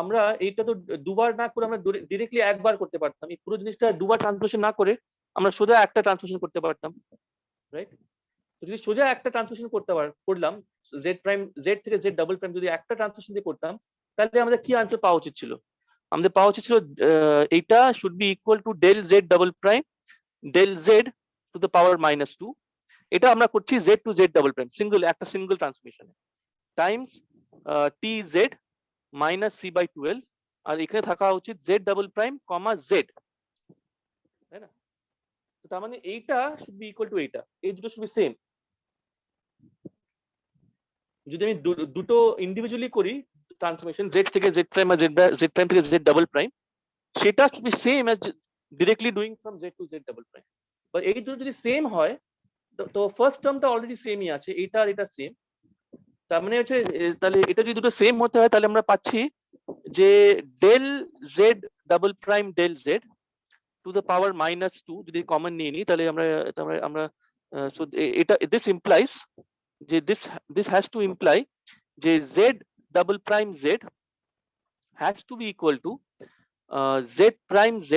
আমরা এইটা তো দুবার না করে আমরা ডিরেক্টলি একবার করতে পারতাম। এই পুরো জিনিসটা দুবার ট্রান্সফরমেশন না করে আমরা সোজা একটা ট্রান্সফরমেশন করতে পারতাম, রাইট? তো যদি সোজা একটা ট্রান্সফরমেশন করলাম জেড প্রাইম জেড থেকে জেড ডাবল প্রাইম যদি একটা ট্রান্সফরমেশন দিয়ে করতাম, তাহলে আমাদের কি আনসার পাওয়া উচিত ছিল? আমাদের পাওয়া উচিত ছিল এইটা should be equal to del z double prime del z to the power -2। এটা আমরা করছি z to z double prime একটা সিঙ্গেল ট্রান্সফরমেশনে times T z minus C by 12, আর এখানে থাকা উচিত z double prime comma z, তাই না? তো তার মানে এইটা শুড বি ইকুয়াল টু এইটা, এই দুটো শুড বি সেম। যদি আমি দুটো ইন্ডিভিজুয়ালি করি ট্রান্সফরমেশন জেড থেকে জেড প্রাইম আর জেড প্রাইম থেকে জেড ডাবল প্রাইম, সেটা should be same as directly doing from z to z double prime. But এই দুটো যদি সেম হয়, তো ফার্স্ট টার্মটা অলরেডি সেমই আছে, এইটা আর এটা সেম। তার মানে হচ্ছে তাহলে এটা যদি দুটো সেম হতে হয়, তাহলে আমরা পাচ্ছি যে del z double prime del z to the power -2 যদি কমন নিয়ে নিই, তাহলে আমরা এটা দিস ইমপ্লাইজ যে this has to imply যে z double prime z has to be equal to z prime z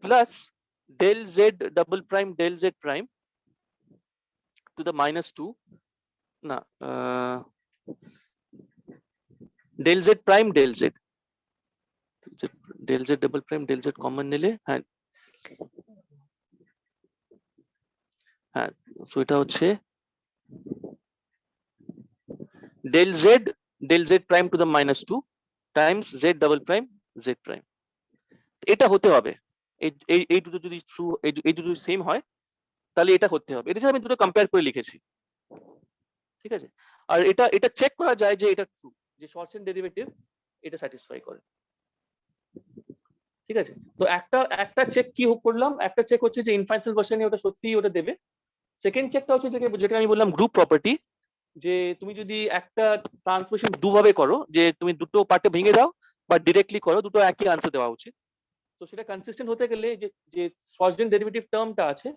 plus del z double prime del z prime to the -2 না del z prime del z del z double prime del z common নিলে, হ্যাঁ হ্যাঁ, সো এটা হচ্ছে del z prime to the -2 times z double prime z prime। এটা হতে হবে, এই দুটো যদি এই দুটো সেম হয় তাহলে এটা হতে হবে। এটা আমি দুটো কম্পেয়ার করে লিখেছি, ঠিক আছে? আর এটা চেক করা যায় যে এটা ট্রু, যে শর্টস ডেরিভেটিভ এটা স্যাটিসফাই করে, ঠিক আছে? তো একটা চেক কি করলাম, একটা চেক হচ্ছে যে ইনফাইনাইট ভার্সনে ওটা সত্যিই ওটা দেবে। সেকেন্ড চেকটা হচ্ছে যেটা আমি বললাম গ্রুপ প্রপার্টি, যে তুমি যদি একটা ট্রান্সফরমেশন দুভাবে করো, যে তুমি দুটো পার্টে ভেঙে দাও বা ডিরেক্টলি করো, দুটো একই আনসার দেওয়া উচিত। তো সেটা কনসিস্টেন্ট হতে গেলে যে শর্টস ডেরিভেটিভ টার্মটা আছে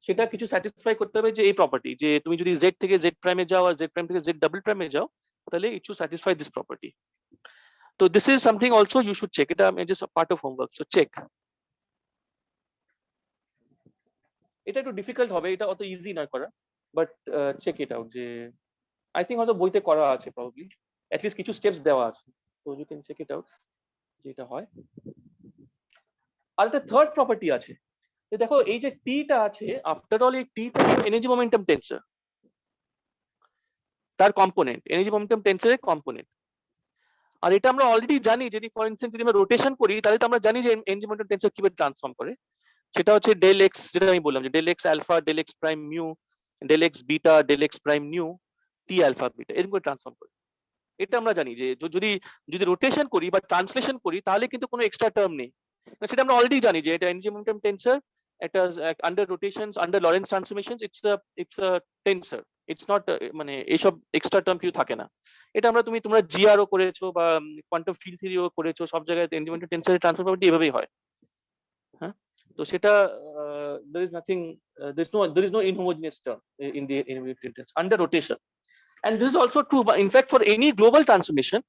সেটা কিছু স্যাটিসফাই করতে হবে, যে এই প্রপার্টি যে তুমি যদি জেড থেকে জেড প্রাইমে যাও আর জেড প্রাইম থেকে জেড ডাবল প্রাইমে যাও, তাহলে it should satisfy this property. তো this is something also you should check, এটা just part of homework, so check. এটা একটু ডিফিকাল্ট হবে, এটা অত ইজি না করা, বাট চেক ইট আউট। যে আই থিঙ্ক হয়তো বইতে করা আছে, প্রবাবলি অ্যাটলিস্ট কিছু স্টেপস দেওয়া আছে, তো you can check it out যে এটা হয়। আর একটা থার্ড প্রপার্টি আছে, দেখো এই যে টিটা আছে, আফটার অল এই টিটা এনার্জি মোমেন্টাম টেন্সর, তার কম্পোনেন্ট, এনার্জি মোমেন্টাম টেন্সরের কম্পোনেন্ট। আর এটা আমরা অলরেডি জানি, যদি ফর ইনস্ট্যান্স যদি আমরা রোটেশন করি, তাহলে তো আমরা জানি যে এনার্জি মোমেন্টাম টেন্সর কিভাবে ট্রান্সফর্ম করে। সেটা হচ্ছে ডেল এক্স, যেটা আমি বললাম যে del x alpha del x prime mu del x beta del x prime nu t alpha beta এরকম করে ট্রান্সফর্ম করি। এটা আমরা জানি যে যদি যদি রোটেশন করি বা ট্রান্সলেশন করি তাহলে কিন্তু কোনো এক্সট্রা টার্ম নেই, সেটা আমরা অলরেডি জানি যে এটা এনার্জি মোমেন্টাম টেন্সর, এটা under rotations under Lorentz transformations it's a tensor, it's not মানে এইসব এক্সট্রা টার্ম কিছু থাকে না। এটা আমরা তোমরা জিআরও করেছো বা কোয়ান্টাম ফিল্ড থিওরিও করেছো, সব জায়গায় এনার্জি মোমেন্টাম টেন্সরের ট্রান্সফার প্রপার্টি এভাবেই হয়। হ্যাঁ, তো সেটা there is nothing, there is no inhomogeneous term in the energy momentum tensor under rotation. And this is also true, in fact, for any global transformation,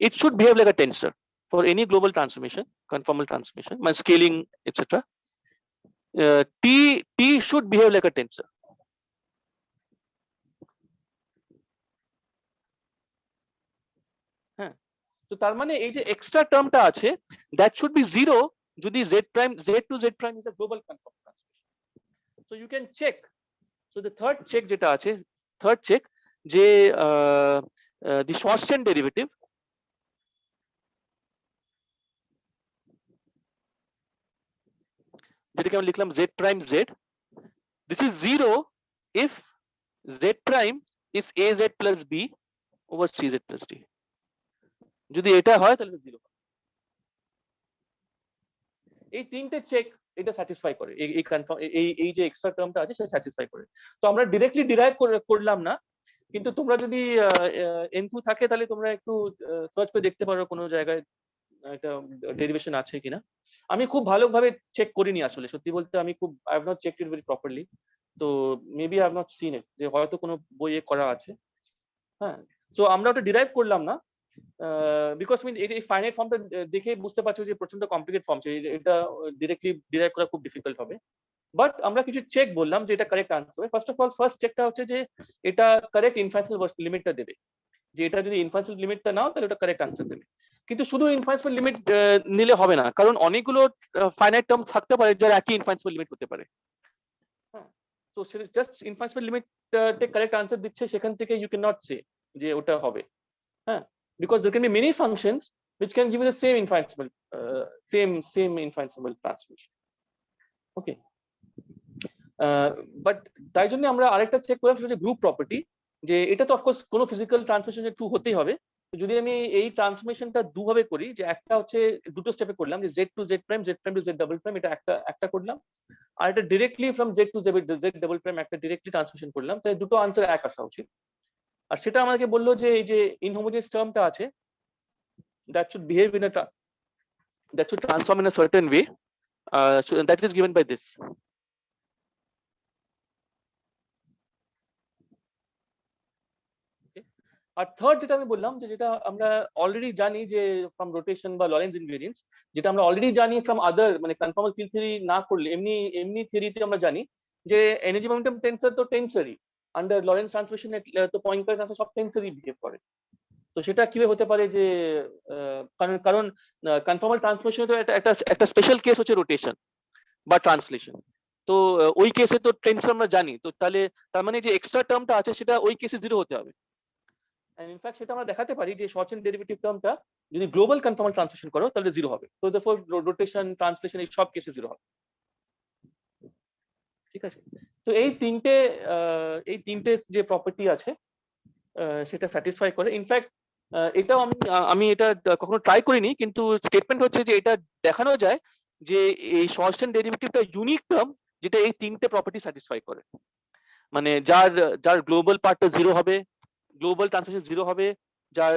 it should behave like a tensor. For any global transformation, conformal transformation, my scaling, etc., t should behave like a tensor. হ্যাঁ, তো তার মানে এই যে এক্সট্রা টার্মটা আছে, that should be zero যদি z prime z to z prime is a global conformal transformation. So you can check. So the third check যেটা আছে, third check যে the Schwarzschild derivative যেটাকে আমরা লিখলাম z prime z, this is zero if z prime is az plus b over cz plus d. যদি এটা হয় তাহলে জিরো। এই তিনটে চেক এটা স্যাটিসফাই করে, এই কনফার্ম এই যে এক্সট্রা টার্মটা আছে সেটা স্যাটিসফাই করে। তো আমরা ডিরেক্টলি ডিরাইভ করলাম না, কিন্তু তোমরা যদি এনথু থাকে তাহলে তোমরা একটু সার্চ করে দেখতে পারো কোনো জায়গায় এটা ডেরিভেশন আছে কিনা। আমি খুব ভালোভাবে চেক করিনি আসলে, সত্যি বলতে আমি খুব I have not checked it very properly, তো maybe I have not seen it, যে হয়তো কোনো বইয়ে করা আছে। হ্যাঁ, তো আমরা ওটা ডিরাইভ করলাম না, বিকজ এই ফাইনাইট ফর্মটা দেখে বুঝতে পারছো যে প্রচন্ড কমপ্লিকেট ফর্ম, এটা ডিরেক্টলি ডিরাইভ করা খুব ডিফিকাল্ট হবে। বাট আমরা কিছু চেক বললাম যে এটা correct answer. First of all, first চেকটা হচ্ছে যে এটা কারেক্ট ইনফারেন্সিয়াল লিমিটটা দেবে, যে এটা যদি ইনফারেন্সিয়াল লিমিটটা নাও তাহলে ওটা কারেক্ট আনসার দেবে। কিন্তু শুধু ইনফারেন্সিয়াল লিমিট নিলে হবে না, কারণ অনেকগুলো ফাইনাইট টার্ম থাকতে পারে যার একই ইনফারেন্সিয়াল লিমিট হতে পারে। হ্যাঁ, তো সেটা just inferential limit correct answer দিচ্ছে, সেখান থেকে ইউ ক্যান নট সে যে ওটা হবে। হ্যাঁ, because there can be many functions which can give you the same infinitesimal transformation. Okay, but তাই জন্য আমরা আরেকটা চেক করলাম, সেটা হচ্ছে গ্রুপ প্রপার্টি, যে এটা তো অফকোর্স কোনো ফিজিক্যাল ট্রান্সফরমেশন ট্রু হতেই হবে। যদি আমি এই ট্রান্সফরমেশনটা দুভাবে করি, যে একটা হচ্ছে দুটো স্টেপে করলাম, যে z to z prime, z prime to z double prime, এটা একটা করলাম, আর এটা directly from z to z double prime একটা ডিরেক্টলি ট্রান্সফরমেশন করলাম, তাই দুটো আনসার এক আসা উচিত। আর সেটা আমাকে বললো যে এই যে ইনহোমোজেনিয়াস টার্মটা আছে, that should behave in that should transform in a certain way, so that is given by this. Okay, আর থার্ড যেটা আমি বললাম, যে যেটা আমরা অলরেডি জানি যে ফ্রম রোটেশন বা লরেন্স ইনভেরিয়েন্স, যেটা আমরা অলরেডি জানি ফ্রম আদার মানে কনফর্মাল ফিল্ড থিওরি না করলে এমনি থিওরিতে আমরা জানি যে এনার্জি মোমেন্টাম টেন্সর তো টেন্সরই, আন্ডার লরেন্স ট্রান্সফরমেশন তো পয়েন্টার ট্রান্সফার সব টেন্সরই বিহেভ করে। তো সেটা কিভাবে হতে পারে, যে কারণ কনফর্মাল ট্রান্সফরমেশন তো একটা স্পেশাল কেস হচ্ছে রোটেশন বা ট্রান্সলেশন, তো ওই কেসে তো টেন্সর আমরা জানি, তো তাহলে তার মানে যে এক্সট্রা টার্মটা আছে সেটা ওই কেসে জিরো হতে হবে। এন্ড ইনফ্যাক্ট সেটা আমরা দেখাতে পারি যে শর্টস ডেরিভেটিভ টার্মটা যদি গ্লোবাল কনফর্মাল ট্রান্সলেশন করো তাহলে জিরো হবে, তো দেয়ারফর রোটেশন ট্রান্সলেশন এই সব কেসে জিরো হবে। ঠিক আছে, তো এই তিনটে যে প্রপার্টি আছে সেটা স্যাটিসফাই করে। ইনফ্যাক্ট এটাও আমি এটা কখনো ট্রাই করিনি, কিন্তু স্টেটমেন্ট হচ্ছে যে এটা দেখানো যায় যে এই শর্টস ডেরিভেটিভটা ইউনিক টার্ম যেটা এই তিনটে প্রপার্টি স্যাটিসফাই করে, মানে যার গ্লোবাল পার্টটা জিরো হবে, গ্লোবাল ট্রান্সফরমেশন জিরো হবে, যার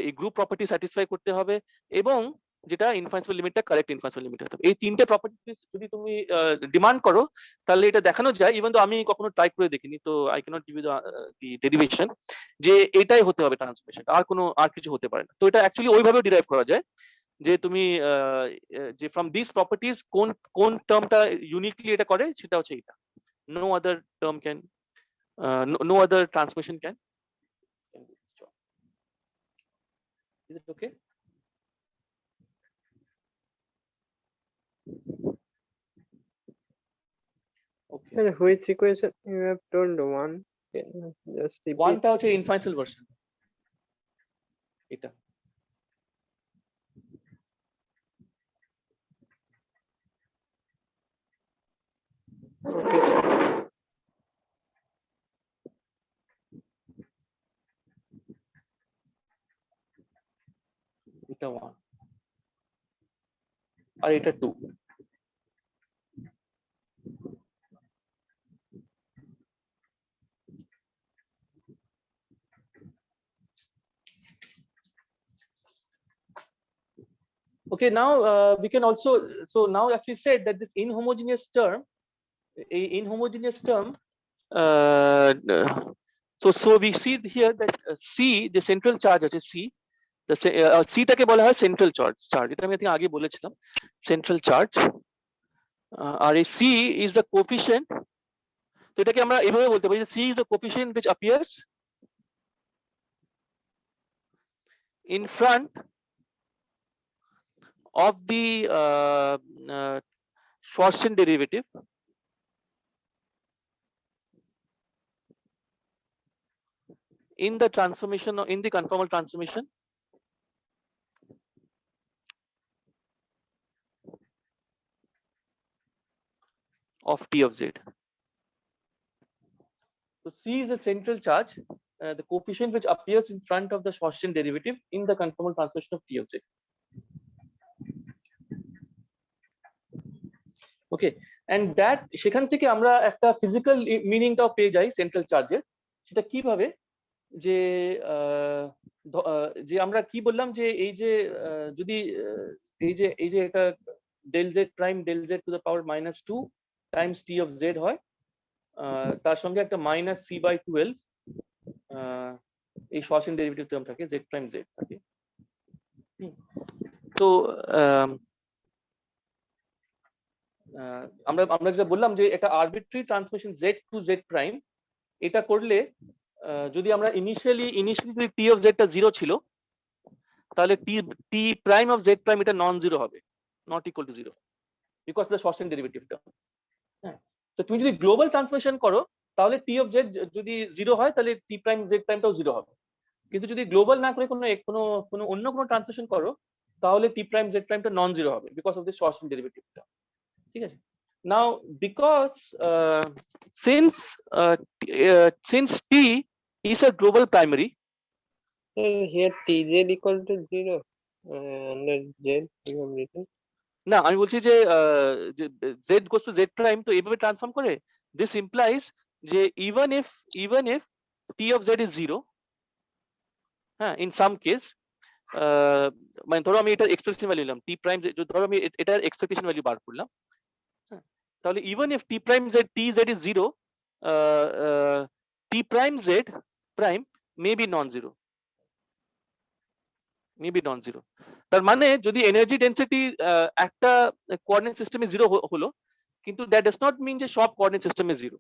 এই গ্রুপ প্রপার্টি স্যাটিসফাই করতে হবে, এবং যেটা ইনফারেন্সিয়াল লিমিটটা কারেক্ট ইনফারেন্সিয়াল লিমিট হতে হবে। এই তিনটে প্রপার্টি যদি তুমি ডিমান্ড করো তাহলে এটা দেখানো যায়, ইভেন তো আমি কখনো ট্রাই করে দেখিনি, তো I cannot give you the derivation যে এটাই হতে হবে ট্রান্সফরমেশন, আর কিছু হতে পারে না। তো এটা অ্যাকচুয়ালি ওইভাবে ডিরাইভ করা যায় যে তুমি যে ফ্রম দিস প্রপার্টিজ কোন টার্মটা ইউনিকলি এটা করে, সেটা হচ্ছে এটা। No other term can, no other transmission can do this job. Is it okay? Okay. Sir, which equation you have told one? Can you just repeat? One টা হচ্ছে ইনফারেন্সিয়াল ভার্সন, এটা। Okay, sir. এটা 1 আর এটা 2। Okay, now we can also, so now actually said that this inhomogeneous term, a inhomogeneous term, so we see here that C, the central charge আছে C, the C টাকে বলা হয় central charge, এটা আমি আগে বলেছিলাম, central charge, আর এই C is the coefficient, তো এটাকে আমরা এভাবে বলতে পারি যে C is the coefficient which appears in front of the Schwarzschild derivative in the transformation, in the conformal transformation of T of Z. So C is the central charge, the coefficient which appears in front of the Schwarzschild derivative in the conformal transformation of T of Z. Okay, and that সেখান থেকে আমরা একটা ফিজিক্যাল মিনিংটাও পেয়ে যাই সেন্ট্রাল চার্জের। সেটা কিভাবে, যে যে আমরা কি বললাম যে এই যে যদি এই যে এটা del z prime del z to the power -2 times T of Z হয়, তার সঙ্গে একটা মাইনাস c/12 এই Schwarzschild ডেরিভেটিভ টার্ম থাকে, z prime z থাকে। তো আমরা যেটা বললাম যে এটা arbitrary transmission z to z prime, এটা করলে যদি আমরা ইনিশিয়ালি যদি T of Z টা 0 ছিল, তাহলে T prime of Z prime এটা নন জিরো হবে, not equal to 0, because the Schwarzschild derivative term. হ্যাঁ, তো তুমি যদি গ্লোবাল ট্রান্সফরমেশন করো তাহলে T of Z যদি 0 হয় তাহলে T prime Z prime টাও 0 হবে, কিন্তু যদি গ্লোবাল না করে কোনো অন্য কোনো ট্রান্সফরমেশন করো তাহলে T prime Z prime টা নন জিরো হবে, because of the Schwarzschild derivative term. ঠিক আছে, now because since T is a global primary, Here Tz equal to 0 under Z you have written. না আমি বলছি যে z goes to z prime, তো এইভাবে ট্রান্সফর্ম করে this implies যে even if T of Z is 0, হ্যাঁ, in some case, মানে ধরো আমি এটা এক্সপেকটেশন ভ্যালু নিলাম T prime, ধরো আমি এটার এক্সপেকটেশন ভ্যালু বার করলাম, হ্যাঁ, তাহলে even if T prime Z Tz is 0, T prime Z prime may be non-zero, তার মানে যদি এনার্জি ডেনসিটি একটা কোঅর্ডিনেট সিস্টেমে 0 হলো, কিন্তু দ্যাট ডাজ নট মিন যে সব কোঅর্ডিনেট সিস্টেমে 0।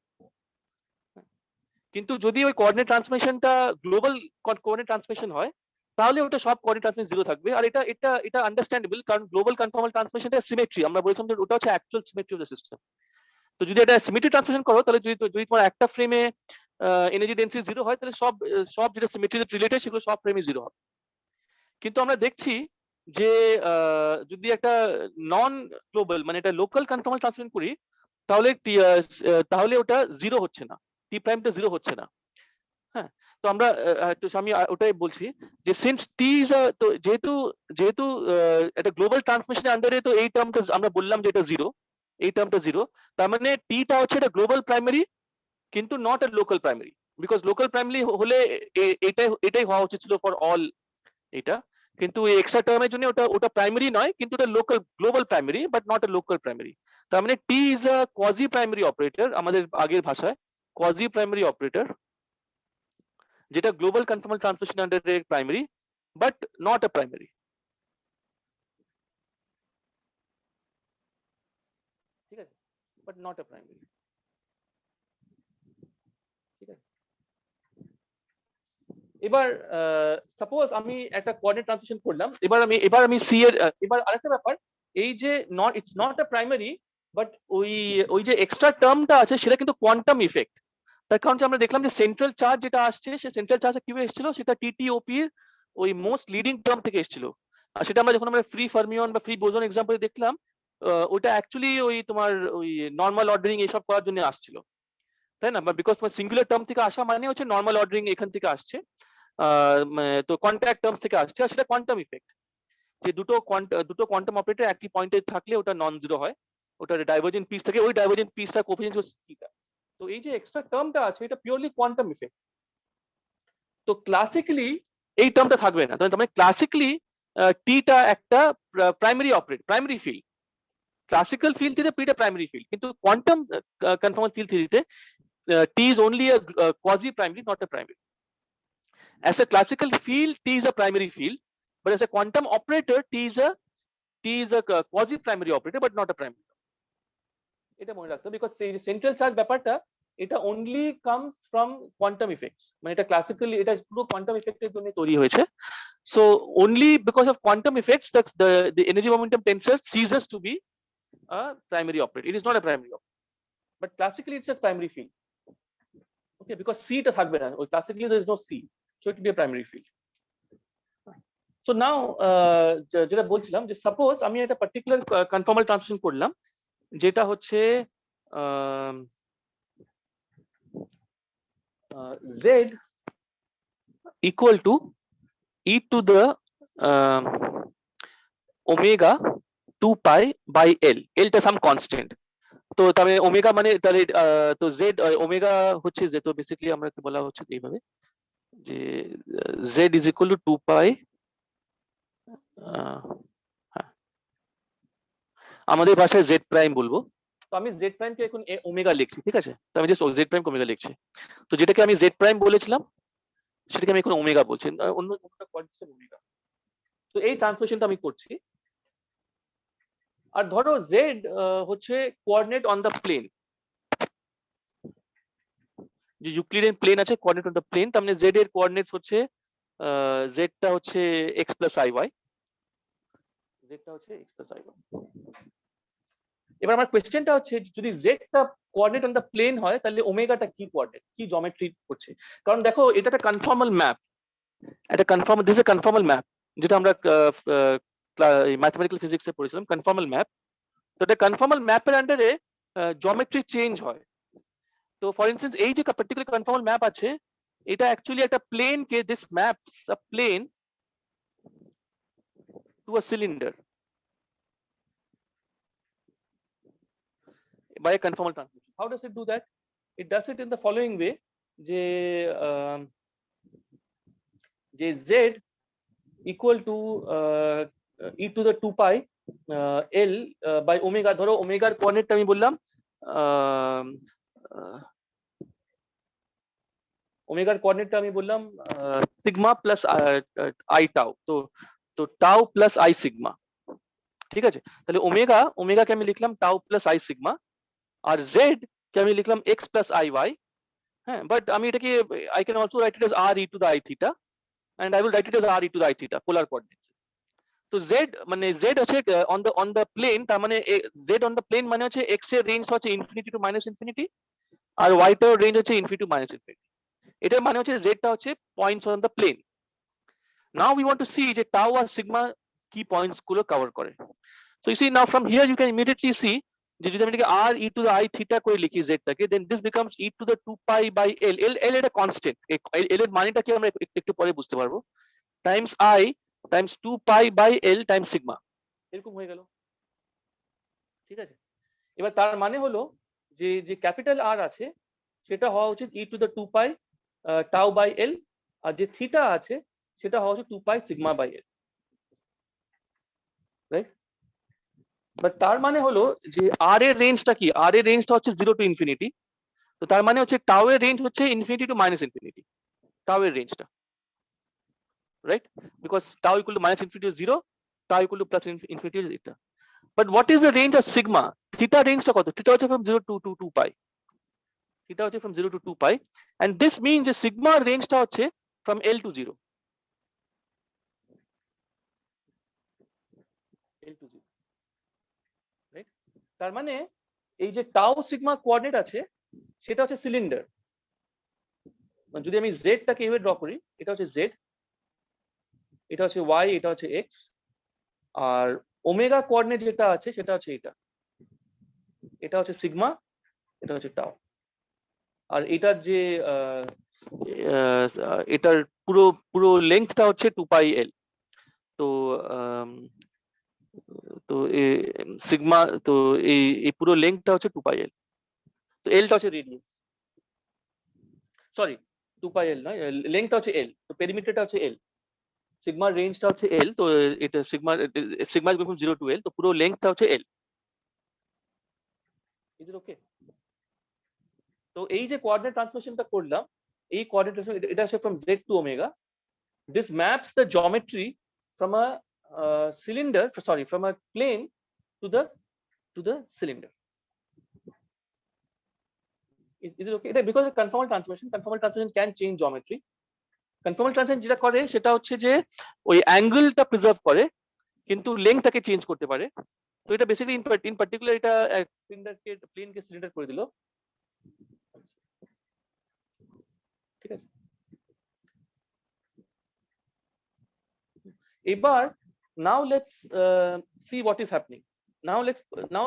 কিন্তু যদি ওই কোঅর্ডিনেট ট্রান্সমিশনটা গ্লোবাল কোঅর্ডিনেট ট্রান্সমিশন হয় তাহলে ওটা সব কোঅর্ডিনেট ট্রান্সমিশন 0 থাকবে। আর এটা আন্ডারস্ট্যান্ডেবল, কারণ গ্লোবাল কনফর্মাল ট্রান্সমিশনটা সিমেট্রি, আমরা বলেছিলাম যে ওটা হচ্ছে actual symmetry of the system. তো যদি এটা সিমেট্রি ট্রান্সমিশন করো তাহলে যদি তোমার একটা ফ্রেমে এনার্জি ডেনসিটি 0 হয় তাহলে সব যেটা সিমেট্রি রিলেটেড সেগুলো সব ফ্রেমে 0 হবে। কিন্তু আমরা দেখছি যে যদি একটা নন গ্লোবাল মানে এটা লোকাল কনফর্মাল ট্রান্সমিশন করি তাহলে ওটা 0 হচ্ছে না, টি প্রাইমটা 0 হচ্ছে না। হ্যাঁ, তো আমি ওটাই বলছি যে সিন্স টি ইজ তো যেহেতু একটা গ্লোবাল ট্রান্সমিশনের আন্ডারে, তো এই টার্মটা আমরা বললাম যে এটা 0, এই টার্মটা 0, তার মানে টিটা হচ্ছে এটা গ্লোবাল প্রাইমারি কিন্তু not a local primary, because local primary হলে এটাই হওয়া উচিত ছিল ফর অল এটা, কিন্তু এই এক্সট্রা টার্মের জন্য ওটা প্রাইমারি নয়, কিন্তু এটা local global primary but not a local primary. তার মানে টি is a quasi primary operator, আমাদের আগের ভাষায় কোয়াজি প্রাইমারি অপারেটর, যেটা গ্লোবাল কনফর্মাল ট্রান্সমিশন আন্ডারে primary but not a primary. ঠিক আছে, বাট নট এ প্রাইমারি। ঠিক আছে, এবার সাপোজ আমি একটা কোঅর্ডিনেট ট্রান্সমিশন করলাম, এবার আমি সি এর এবার আরেকটা ব্যাপার, এই যে it's not a primary but ওই যে এক্সট্রা টার্মটা আছে সেটা কিন্তু কোয়ান্টাম ইফেক্ট। তার কারণ আমরা দেখলাম যে সেন্ট্রাল চার্জ যেটা আসছে সে সেন্ট্রাল চার্জটা কিভাবে এসেছিল, সেটা টিটিওপি এর ওই মোস্ট লিডিং টার্ম থেকে এসেছিল। আর সেটা আমরা যখন ফ্রি ফার্মিয়ন বা ফ্রি বোসন এক্সাম্পলে দেখলাম ওটা অ্যাকচুয়ালি ওই তোমার ওই নর্মাল অর্ডারিং এসব করার জন্য আসছিল, তাই না? বিকজ তোমার সিঙ্গুলার টার্ম থেকে আসা মানে হচ্ছে নর্মাল অর্ডারিং এখান থেকে আসছে, তো কন্ট্যাক্ট টার্মস থেকে আসছে, আর সেটা কোয়ান্টাম ইফেক্ট, যে দুটো কোয়ান্টাম অপারেটর একই পয়েন্টে থাকলে ওটা নন জিরো হয়, ওটার ডাইভারজেন্ট পিস থাকে, ওই ডাইভারজেন্ট পিসটা কোএফিসিয়েন্ট হচ্ছে থিটা। তো এই যে এক্সট্রা টার্মটা আছে এটা পিওরলি কোয়ান্টাম ইফেক্ট। তো ক্লাসিক্যালি এই টার্মটা থাকবে না, তার মানে ক্লাসিক্যালি টিটা একটা প্রাইমারি ফিল্ড, ক্লাসিক্যাল ফিল্ড থিওরিতে পিটা প্রাইমারি ফিল্ড, কিন্তু কোয়ান্টাম কনফর্মাল ফিল্ড থিওরিতে T is only a quasi-primary, not a primary. As a classical field, T is a primary field, but as a quantum operator, T is a quasi-primary operator, but not a primary. এটা মনে রাখতে হবে, because এই যে central charge ব্যাপারটা এটা only comes from quantum effects, মানে এটা classically এটা পুরো quantum effect এর জন্য তৈরি হয়েছে। So only because of quantum effects the energy momentum tensor ceases to be a primary operator. It is not a primary operator, but classically it's a primary field. Okay, because C টা থাকবে না, classically there is no C, so it will be a primary field. So now যেটা বলছিলাম যে সাপোজ আমি একটা পার্টিকুলার কনফর্মাল ট্রান্সফরমেশন করলাম, যেটা হচ্ছে z equal to e to the omega 2 pi by l, l টা সাম কনস্ট্যান্ট। তো তবে ওমেগা মানে তাহলে তো z ওমেগা হচ্ছে যে, তো বেসিক্যালি আমরা বলা হচ্ছে এইভাবে যে z is equal to 2 pi, আমাদের ভাষায় z প্রাইম বলবো, তো আমি z প্রাইম কে এখন ওমেগা লিখছি, ঠিক আছে? তো আমি জাস্ট z প্রাইম কে ওমেগা লিখছি, তো যেটাকে আমি z প্রাইম বলেছিলাম সেটাকে আমি এখন ওমেগা বলছি, অন্য একটা কোয়ান্টিটি ওমেগা। তো এই ট্রান্সফরমেশনটা আমি করছি, আর ধরো z হচ্ছে কোঅর্ডিনেট অন দ্য প্লেন, যে ইউক্লিডিয়ান প্লেন আছে কোঅর্ডিনেট অন দ্য প্লেন, তার মানে z এর কোঅর্ডিনেটস হচ্ছে z টা হচ্ছে x plus iy, z টা হচ্ছে x plus iy। এবার আমার কোয়েশ্চেনটা হচ্ছে যদি z টা কোঅর্ডিনেট অন দ্য প্লেন হয় তাহলে ওমেগাটা কি কোঅর্ডিনেট, কি জিওমেট্রি করছে? কারণ দেখো এটা একটা কনফর্মাল ম্যাপ, একটা confirm, this A conformal map, যেটা আমরা ম্যাথমেটিক্যাল ফিজিক্সে পড়েছিলাম, কনফর্মাল ম্যাপ। তো এটা কনফর্মাল ম্যাপের আন্ডারে জিওমেট্রি চেঞ্জ হয়। তো ফর ইনস্টেন্স এই যে পার্টিকুলার কনফর্মাল ম্যাপ আছে, এটা অ্যাকচুয়ালি একটা প্লেন কে, this maps a plane to a cylinder by a conformal transformation. How does it do that? It does it in the following way, যে z equal to e to the 2 pi l by omega, ধরো ওমেগার কোঅর্ডিনেটটা আমি বললাম ওমেগার কোঅর্ডিনেটটা আমি বললাম সিগমা প্লাস আই টাউ, তো টাউ প্লাস আই সিগমা, ঠিক আছে? তাহলে ওমেগাকে আমি লিখলাম টাউ প্লাস আই সিগমা, আর জেড কে আমি লিখলাম এক্স প্লাস আই ওয়াই। হ্যাঁ, বাট আমি এটাকে I can also write it as r e to the i theta, and I will write it as r e to the I theta, polar coordinates. তো z মানে z হচ্ছে on the plane, তার মানে z on the plane মানে হচ্ছে x এর রেঞ্জ হচ্ছে ইনফিনিটি টু মাইনাস ইনফিনিটি, আর y টার রেঞ্জ হচ্ছে ইনফিনিটি টু মাইনাস ইনফিনিটি। এটার মানে হচ্ছে z টা হচ্ছে points on the plane. Now we want to see যে টাউ আর সিগমা কি পয়েন্টস গুলো কভার করে। So you see now from here you can immediately see যে যদি আমি এটাকে r e to the I theta করে লিখি z টাকে, then this becomes e to the 2 pi by l, l এটা কনস্ট্যান্ট, l এর মানেটা কি আমরা একটু পরে বুঝতে পারবো, Times i Times 2 pi by l Times sigma, এরকম হয়ে গেল, ঠিক আছে? এবার তার মানে হলো যে যে ক্যাপিটাল আর আছে সেটা হওয়া উচিত e to the 2 pi tau by l, আর যে থিটা আছে সেটা হওয়া উচিত 2 pi sigma by l, right? But তার মানে হলো যে আর এর রেঞ্জটা কি, আর এর রেঞ্জটা হচ্ছে 0 টু ইনফিনিটি, তো তার মানে হচ্ছে টাউ এর রেঞ্জ হচ্ছে infinity to minus infinity, tau এর রেঞ্জটা, right? Because tau equal to minus infinity is 0, tau equal to plus infinity is eta. But what is the range of sigma? Theta range টা কত? Theta হচ্ছে from 0 to 2 pi. Theta হচ্ছে from 0 to 2 pi, and this means যে sigma range টা হচ্ছে from L to 0. L to 0, right? তার মানে এই যে tau sigma কোঅর্ডিনেট আছে সেটা হচ্ছে সিলিন্ডার। যদি আমি z টাকে এইভাবে ড্র করি, এটা হচ্ছে z, এটা হচ্ছে y, এটা হচ্ছে x, আর ওমেগা কোঅর্ডিনেট যেটা আছে সেটা হচ্ছে এটা হচ্ছে সিগমা, এটা হচ্ছে টাও। আর এটার যে এটার পুরো পুরো লেন্থটা হচ্ছে 2πl। তো তো সিগমা, তো এই পুরো লেন্থটা হচ্ছে 2πl। তো এলটা হচ্ছে রেডিয়াস, সরি 2πl নয়, লেন্থটা হচ্ছে এল, তো পেরিমিটারটা হচ্ছে এল, সিগমার রেঞ্জটা হচ্ছে এল। তো এটা সিগমা ইজ 0 to l, তো পুরো লেন্থটা হচ্ছে এল। ইজ ইট ওকে? তো এই যে কোঅর্ডিনেট ট্রান্সফরমেশনটা করলাম, এই কোঅর্ডিনেট এটা হচ্ছে from z to omega. This maps the geometry from a cylinder, sorry, from a plane to the cylinder. Is it okay? Because of conformal transformation can change geometry. Conformal transformation যেটা করে সেটা হচ্ছে যে ওই অ্যাঙ্গেলটা প্রিজার্ভ করে কিন্তু লেন্থটাকে চেঞ্জ করতে পারে। তো এটা বেসিক্যালি ইন পার্টিকুলার এটা সিলিন্ডারকে প্লেনকে সিলিন্ডার করে দিল, ঠিক আছে। এবার now let's see what is happening. Now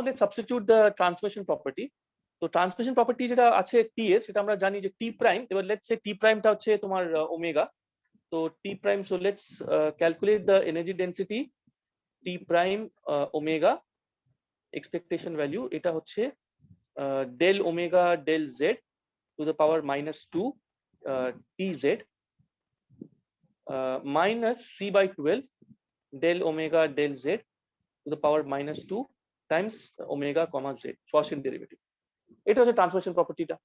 let's substitute the transformation property. তো ট্রান্সমিশন প্রপার্টি যেটা আছে টি এর, সেটা আমরা জানি যে টি প্রাইম। এবার লেটস সে টি প্রাইমটা হচ্ছে তোমার ওমেগা। তো T prime, so let's calculate the energy density T prime omega expectation value. এটা হচ্ছে del omega del z to the power -2 T z minus C by 12 del omega del z to the power -2 times omega comma z, first derivative. এটা হচ্ছে ট্রান্সফরমেশন প্রপার্টিটা।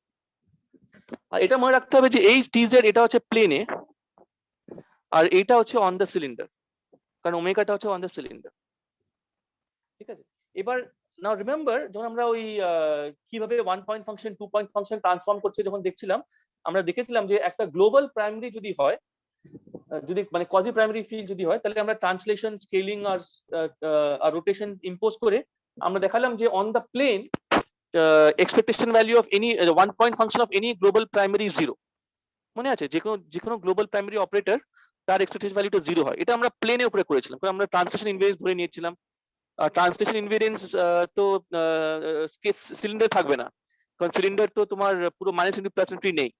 আর এটা মনে রাখতে হবে যে এই টিজেড এটা হচ্ছে প্লেনে, আর এটা হচ্ছে অন দ্য সিলিন্ডার, কারণ ওমেগাটা হচ্ছে অন দ্য সিলিন্ডার, ঠিক আছে। এবার নাও রিমেম্বার, যখন আমরা ওই কিভাবে 1 point function 2 point function transform করছে যখন দেখছিলাম, আমরা দেখেছিলাম যে একটা গ্লোবাল প্রাইমারি যদি হয়, যদি মানে কোয়াজি প্রাইমারি ফিল্ড যদি হয়, তাহলে আমরা ট্রান্সলেশন, স্কেলিং আর রোটেশন ইম্পোজ করে আমরা দেখালাম যে on the plane expectation value of any 1 point function of any global primary is 0। মনে আছে যে কোনো গ্লোবাল প্রাইমারি অপারেটর তার এক্সপেকটেশন ভ্যালুটা 0 হয়। এটা আমরা প্লেনের উপরে করেছিলাম, কারণ আমরা ট্রান্সলেশন ইনভেরিয়েন্স ধরে নিয়েছিলাম। ট্রান্সলেশন ইনভেরিয়েন্স তো সিলিন্ডার থাকবে না, কারণ সিলিন্ডার তো তোমার পুরো মাইনাস ইনটু প্লাস ইনফিনিটি নেই।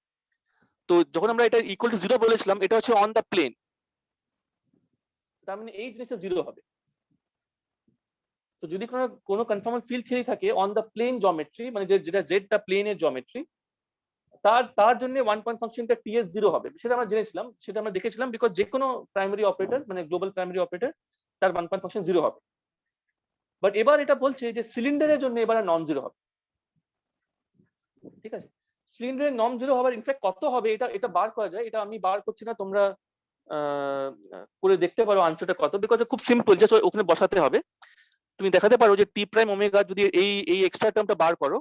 তো যখন আমরা এটা ইকুয়াল টু 0 বলেছিলাম, এটা হচ্ছে অন দ্য প্লেন, তার মানে এই জিনিসটা 0 হবে। তো যদি কোনো কনফর্মাল ফিল্ড থিওরি থাকে অন দ্য প্লেন জিওমেট্রি, মানে যেটা জেডটা প্লেনের জিওমেট্রি, তার জন্য 1 পয়েন্ট ফাংশনটা টি এস 0 হবে, সেটা আমরা জেনেছিলাম, সেটা আমরা দেখেছিলাম। বিকজ যে কোনো প্রাইমারি অপারেটর মানে গ্লোবাল প্রাইমারি অপারেটর তার 1 পয়েন্ট ফাংশন 0 হবে। বাট এবার এটা বলছে যে সিলিন্ডারের জন্য এবার নন 0 হবে, ঠিক আছে। সিলিন্ডারের নন 0 হবার ইনফ্যাক্ট কত হবে এটা বার করা যায়। এটা আমি বার করছি না, তোমরা করে দেখতে পারো আনসারটা কত, বিকজ খুব সিম্পল, জাস্ট ওখানে বসাতে হবে। তুমি দেখাতে পারো যে টি প্রাইম ওমেগা যদি এই এক্সট্রা টার্মটা বার করো,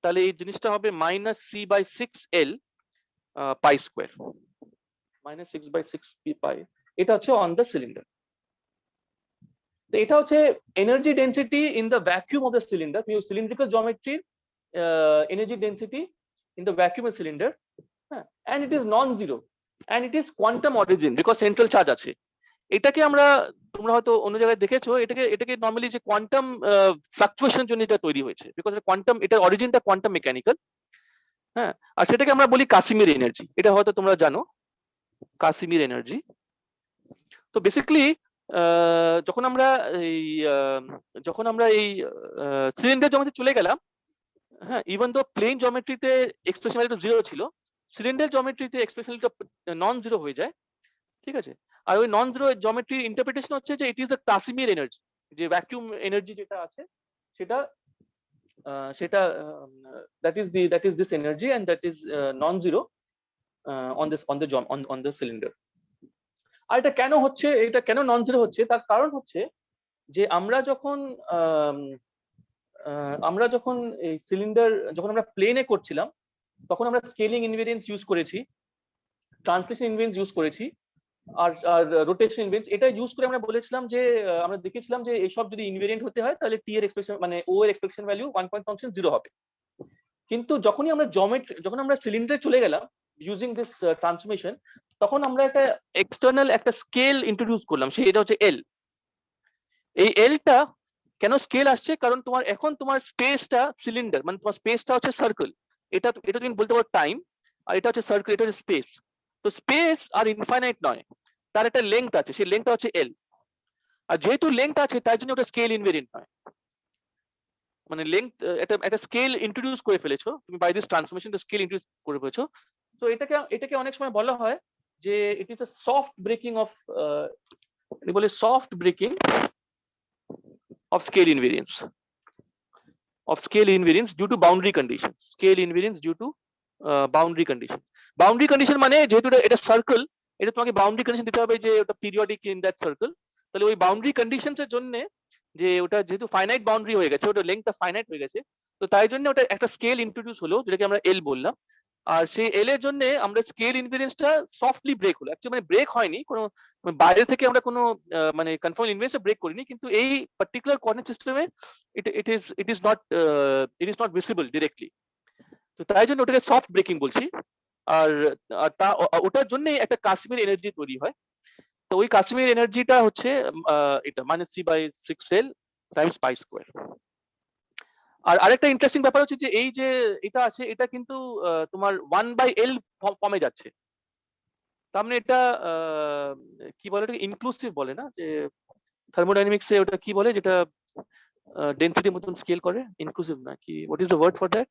তাহলে এই জিনিসটা হবে -c/6l পাই স্কয়ার, -6/6 পাই। এটা হচ্ছে অন দ্য সিলিন্ডার। তো এটা হচ্ছে energy density in the vacuum of the cylinder, cylindrical geometry energy density in the vacuum of cylinder, হ্যাঁ, and it is non zero and it is quantum origin because central charge আছে। এটাকে আমরা, তোমরা হয়তো অন্য জায়গায় দেখেছো, এটাকে নর্মালি যে কোয়ান্টাম ফ্লাকচুয়েশনের জন্য এটা তৈরি হয়েছে, বিকজ কোয়ান্টাম, এটার অরিজিনটা কোয়ান্টাম মেকানিক্যাল, হ্যাঁ। আর সেটাকে আমরা বলি কাসিমির এনার্জি, এটা হয়তো তোমরা জানো কাসিমির এনার্জি। তো বেসিক্যালি যখন আমরা এই সিলিন্ডার জমেট্রি চলে গেলাম, হ্যাঁ, ইভেন দো প্লেন জমেট্রিতে এক্সপ্রেশন ভ্যালুটা 0 ছিল, সিলিন্ডার জমেট্রিতে এক্সপ্রেশন ভ্যালুটা নন 0 হয়ে যায়, ঠিক আছে। আর ওই নন 0 জমেট্রি ইন্টারপ্রিটেশন হচ্ছে যে ইট ইজ দ্য কাসিমির এনার্জি, যে ভ্যাকুয়াম এনার্জি যেটা আছে সেটা that is this energy and that is non-zero on the cylinder. আর এটা কেন হচ্ছে, এটা কেন নন জিরো হচ্ছে, তার কারণ হচ্ছে যে আমরা যখন এই সিলিন্ডার যখন আমরা প্লেনে করছিলাম, তখন আমরা স্কেলিং ইনভেরিয়েন্স ইউজ করেছি, ট্রান্সলেশন ইনভেরিয়েন্স ইউজ করেছি, আর রোটেশন ইনভেরিয়েন্স এটা ইউজ করে আমরা বলেছিলাম যে আমরা দেখেছিলাম যে এইসব যদি ইনভেরিয়েন্ট হতে হয় তাহলে টি এর এক্সপ্রেশন মানে ও এর এক্সপ্রেশন ভ্যালু 1 পয়েন্ট ফাংশন 0 হবে। কিন্তু যখন আমরা সিলিন্ডারে চলে গেলাম ইউজিং দিস ট্রান্সফরমেশন, তখন আমরা একটা এক্সটার্নাল একটা স্কেল ইন্ট্রোডিউস করলাম, সেটা হচ্ছে এল। এই এলটা কেন স্কেল আসছে, কারণ তোমার এখন তোমার স্পেসটা সিলিন্ডার, মানে তোমার স্পেসটা হচ্ছে সার্কেল, এটা এটা তুমি বলতে পারো টাইম, আর এটা হচ্ছে সার্কেল, এটা হচ্ছে স্পেস। তো স্পেস আর ইনফাইনাইট নয়, তার একটা লেংথ আছে, সেই লেংথটা হচ্ছে এল। আর যেহেতু লেংথ আছে তাই জন্য ওটা স্কেল ইনভেরিয়েন্ট নয়, মানে লেংথ একটা একটা স্কেল ইন্ট্রোডিউস করে ফেলেছো তুমি, by this transformation scale introduce করে ফেলেছো। তো এটাকে এটাকে অনেক সময় বলা হয় যে it is a soft breaking of, বলে soft breaking of scale invariance, of scale invariance due to boundary conditions, scale invariance due to boundary condition. Boundary condition মানে যেহেতু এটা সার্কেল, এটা তোমাকে বাউন্ডারি কন্ডিশন দিতে হবে যে ওটা পিরিয়ডিক ইন দ্যাট সার্কেল। তাহলে ওই বাউন্ডারি কন্ডিশনস এর জন্য, যে ওটা যেহেতু ফাইনাইট বাউন্ডারি হয়ে গেছে, ওটা লেংথটা ফাইনাইট হয়ে গেছে, তো তাই জন্য ওটা একটা স্কেল ইন্ট্রোডিউস হলো যেটাকে আমরা এল বললাম। আর সেই এল এর জন্য আমরা স্কেল ইনভেরিয়েন্সটা সফটলি ব্রেক হলো, অ্যাকচুয়ালি মানে ব্রেক হয়নি, কোনো বাইরে থেকে আমরা কোনো মানে কনফার্ম ইনভেরিয়েন্স ব্রেক করিনি, কিন্তু এই পার্টিকুলার কোঅর্ডিনেট সিস্টেমে it is not visible directly, তো তাই জন্য ওটাকে সফট ব্রেকিং বলছি। আর ওটার জন্য একটা কাশ্মীর এনার্জি তৈরি হয়। তো ওই কাশ্মীর এনার্জিটা হচ্ছে এটা -c/6l টাইমস পাই স্কোয়ার। আর আরেকটা ইন্টারেস্টিং ব্যাপার হচ্ছে যে এই যে এটা আছে, এটা কিন্তু তোমার 1/l ফর্মে যাচ্ছে, তার মানে এটা কি বলে, এটা ইনক্লুসিভ বলে না, যে থার্মোডাইনামিক্সে ওটা কি বলে, যেটা ডেন্সিটির মতন স্কেল করে, ইনক্লুসিভ না কি, what is the word for that,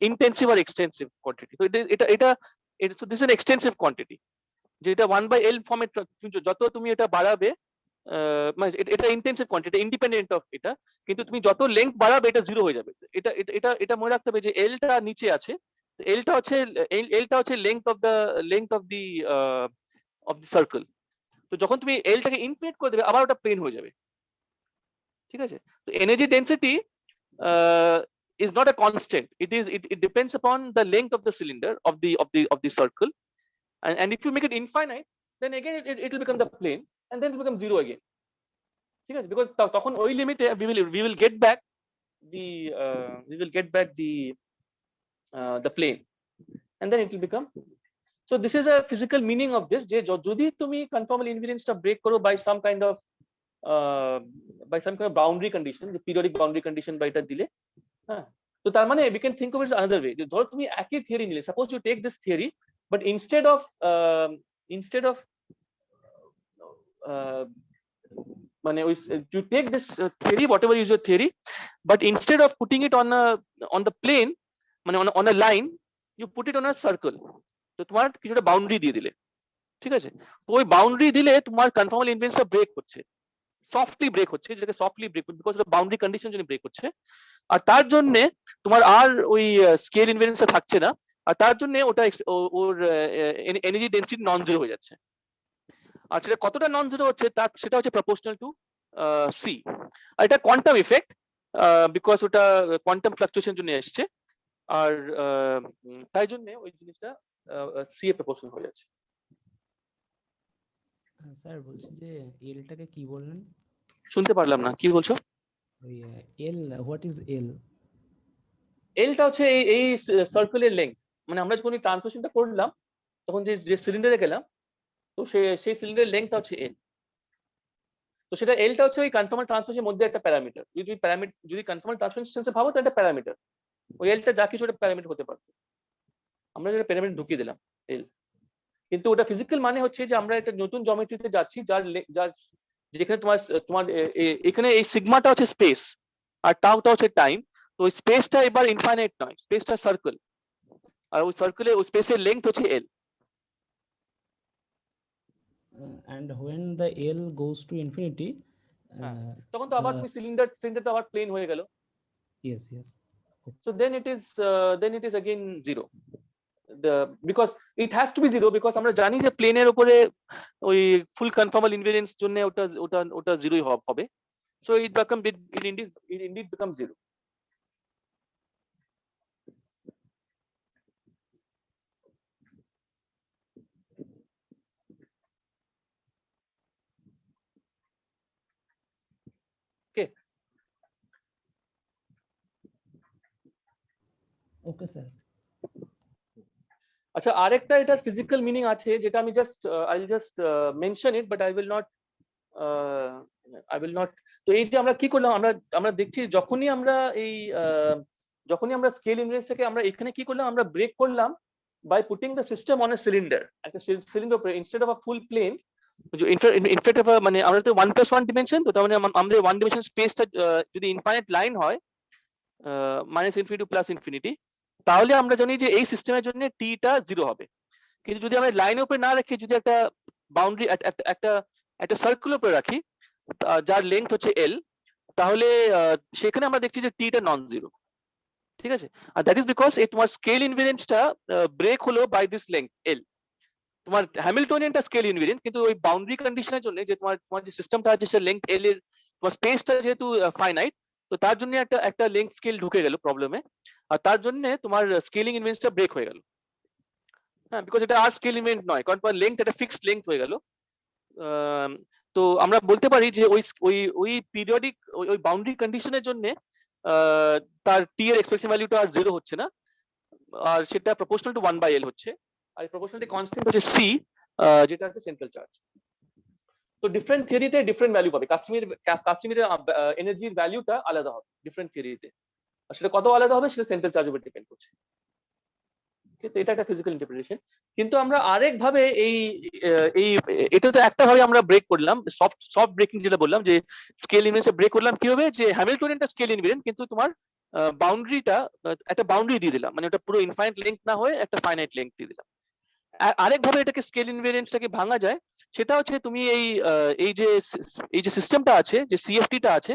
intensive আর এক্সটেন্সিভ কোয়ান্টিটি। তো এটা so this is an extensive quantity, যেটা 1/l ফর্মে যত তুমি এটা বাড়াবে, মানে এটা ইন্টেন্সিভ কোয়ান্টিটি, ইন্ডিপেন্ডেন্ট অফ এটা, কিন্তু তুমি যত লেংথ বাড়াবে এটা জিরো হয়ে যাবে। এটা এটা এটা এটা মনে রাখতে হবে যে এলটা নিচে আছে, এলটা হচ্ছে লেংথ অফ দি সার্কেল। তো যখন তুমি এলটাকে ইনফিনিট করে দেবে, আবার ওটা প্লেন হয়ে যাবে, ঠিক আছে? তো energy density is not a constant, it depends upon the length of the cylinder of the circle, and if you make it infinite, then again it will become the plane, and then it will become zero again, ঠিক আছে? because তখন ওই লিমিটে we will get back the plane, and then it will become, so this is a physical meaning of this, যে যদি তুমি কনফর্মাল ইনভেরিয়েন্সটা ব্রেক করো by some kind of boundary condition, the periodic boundary condition বা এটা দিলে, হ্যাঁ, তো তার মানে we can think of it another way, যে ধরো তুমি একই থিওরি নিলে, suppose you take this theory, but instead of মানে ওই you take this theory, whatever is your theory, but instead of putting it on the plane, মানে on a line, you put it on a circle, তো তোমার কিছুটা বাউন্ডারি দিয়ে দিলে, ঠিক আছে? তো ওই বাউন্ডারি দিলে তোমার কনফর্মাল ইনভেরিয়েন্সটা ব্রেক হচ্ছে, সফটলি ব্রেক হচ্ছে, যেটাকে softly break, because boundary condition জন্য ব্রেক হচ্ছে। আর তার জন্য তোমার আর ওই স্কেল ইনভেরিয়েন্সটা থাকছে না, আর তার জন্য ওটা ওর এনার্জি ডেন্সিটি নন জিরো হয়ে যাচ্ছে। আর সেটা কতটা নন জিরো হচ্ছে, তার সেটা হচ্ছে প্রপোর্শনাল টু সি। আর এটা কোয়ান্টাম ইফেক্ট, বিকজ ওটা কোয়ান্টাম ফ্লাকচুয়েশন জন্য এসছে, আর তাই জন্য ওই জিনিসটা সি এর প্রপোর্শনাল হয়ে যাচ্ছে। স্যার বলছি যে এলটাকে কি বললেন? শুনতে পারলাম না, কি বলছো? ওই এল, হোয়াট ইজ এল? এলটা হচ্ছে এই সার্কেলের লেংথ, মানে আমরা যখন ট্রান্সলেশনটা করলাম তখন যে সিলিন্ডারে গেলাম, তো সেই সিলিন্ডারের লেংথটা হচ্ছে এল। তো সেটা এলটা হচ্ছে ওই কনফর্মাল ট্রান্সফারের মধ্যে একটা প্যারামিটার, যদি কনফর্মাল ট্রান্সফারেন্স ভাবো তো একটা প্যারামিটার, ওই এলটা যা কিছু একটা প্যারামিটার হতে পারতো, আমরা যেটা প্যারামিটার ঢুকিয়ে দিলাম এল। কিন্তু ওটা ফিজিক্যাল মানে হচ্ছে যে আমরা একটা নতুন জিওমেট্রিতে যাচ্ছি, যার যেখানে তোমার তোমার এখানে এই সিগমাটা হচ্ছে স্পেস আর টাউটা হচ্ছে টাইম। তো ওই স্পেসটা এবার ইনফাইনাইট নয়, স্পেসটা সার্কেল, আর ওই সার্কেলে ওই স্পেসের লেংথ হচ্ছে এল। And when the L goes to infinity, তখন তো আবার তুমি সিলিন্ডার তো আবার প্লেন হয়ে গেল। yes, so then it is again zero, because it has to be zero, because আমরা জানি যে প্লেনের উপরে ওই ফুল কনফর্মাল ইনভেরিয়েন্স জন্য ওটা জিরোই হবে, so it indeed becomes zero. okay sir. আচ্ছা, আরেকটা এটার ফিজিক্যাল মিনিং আছে যেটা আমি just I will just mention it, but I will not. তো এই যে আমরা কি করলাম, আমরা আমরা দেখছি যখনই আমরা স্কেল ইনভেরিয়েন্সটাকে আমরা এখানে কি করলাম, আমরা ব্রেক করলাম by putting the system on a cylinder, একটা সিলিন্ডার উপরে instead of a full plane. In fact মানে আমরা তো 1+1 ডিমেনশন, তো তার মানে আমাদের 1 ডিমেনশন স্পেসটা যদি ইনফাইনাইট লাইন হয়, minus infinity two plus infinity, তাহলে আমরা জানি যে এই সিস্টেমের জন্য টিটা 0 হবে। কিন্তু যদি আমরা লাইনের উপরে না রেখে যদি একটা বাউন্ডারি একটা একটা সার্কেলের উপরে রাখি যার লেন্থ হচ্ছে এল, তাহলে সেখানে আমরা দেখছি যে টিটা নন জিরো। ঠিক আছে, আর দ্যাট ইজ বিকজ এই তোমার স্কেল ইনভেরিয়েন্সটা ব্রেক হলো বাই দিস লেন্থ এল। তোমার হ্যামিল্টনিয়ানটা স্কেল ইনভেরিয়েন্ট, কিন্তু ওই বাউন্ডারি কন্ডিশনের জন্য যে তোমার যে সিস্টেমটা আছে সে লেন্থ এল এর, তোমার স্পেসটা যেহেতু ফাইনাইট, তো তার জন্য একটা লেন্থ স্কেল ঢুকে গেল প্রবলেমে, আর তার জন্য তোমার স্কেলিং ইনভেরিয়েন্সটা ব্রেক হয়ে গেল। হ্যাঁ, বিকজ এটা আর স্কেল ইনভেরিয়েন্ট নয়, কারণ তোমার লেন্থ একটা ফিক্সড লেন্থ হয়ে গেল। তো আমরা বলতে পারি যে ওই পিরিয়ডিক ওই বাউন্ডারি কন্ডিশনের জন্য তার টি এর এক্সপ্রেশন ভ্যালুটা আর 0 হচ্ছে না, আর সেটা প্রপোর্শনাল টু 1/L হচ্ছে, আর প্রপোর্শনালিটি কনস্ট্যান্ট হচ্ছে সি, যেটা হচ্ছে সেন্ট্রাল চার্জ। তো ডিফারেন্ট থিওরিতে ডিফারেন্ট ভ্যালু পাবে, কাশ্মীরের এনার্জির ভ্যালুটা আলাদা হবে ডিফারেন্ট থিওরিতে, আর সেটা কত আলাদা হবে সেটা সেন্ট্রাল চার্জ উপর ডিপেন্ড করছে। তো এটা একটা ফিজিক্যাল ইন্টারপ্রিটেশন। কিন্তু আমরা আরেক ভাবে এটা তো একটা ভাবে আমরা ব্রেক করলাম, সফট ব্রেকিং যেটা বললাম, যে স্কেল ইনভেরিয়েন্স ব্রেক করলাম কি হবে, যে হ্যামিল্টনিয়ানটা স্কেল ইনভেরিয়েন্ট, কিন্তু তোমার বাউন্ডারিটা একটা বাউন্ডারি দিয়ে দিলাম, মানে ওটা পুরো ইনফাইনাইট লেন্থ না হয়ে একটা ফাইনাইট লেন্থ দিয়ে দিলাম। আরেক ভাবে এটাকে স্কেল ইনভেরিয়েন্সটাকে ভাঙা যায়, সেটা হচ্ছে তুমি এই যে সিস্টেমটা আছে, যে সিএফটিটা আছে,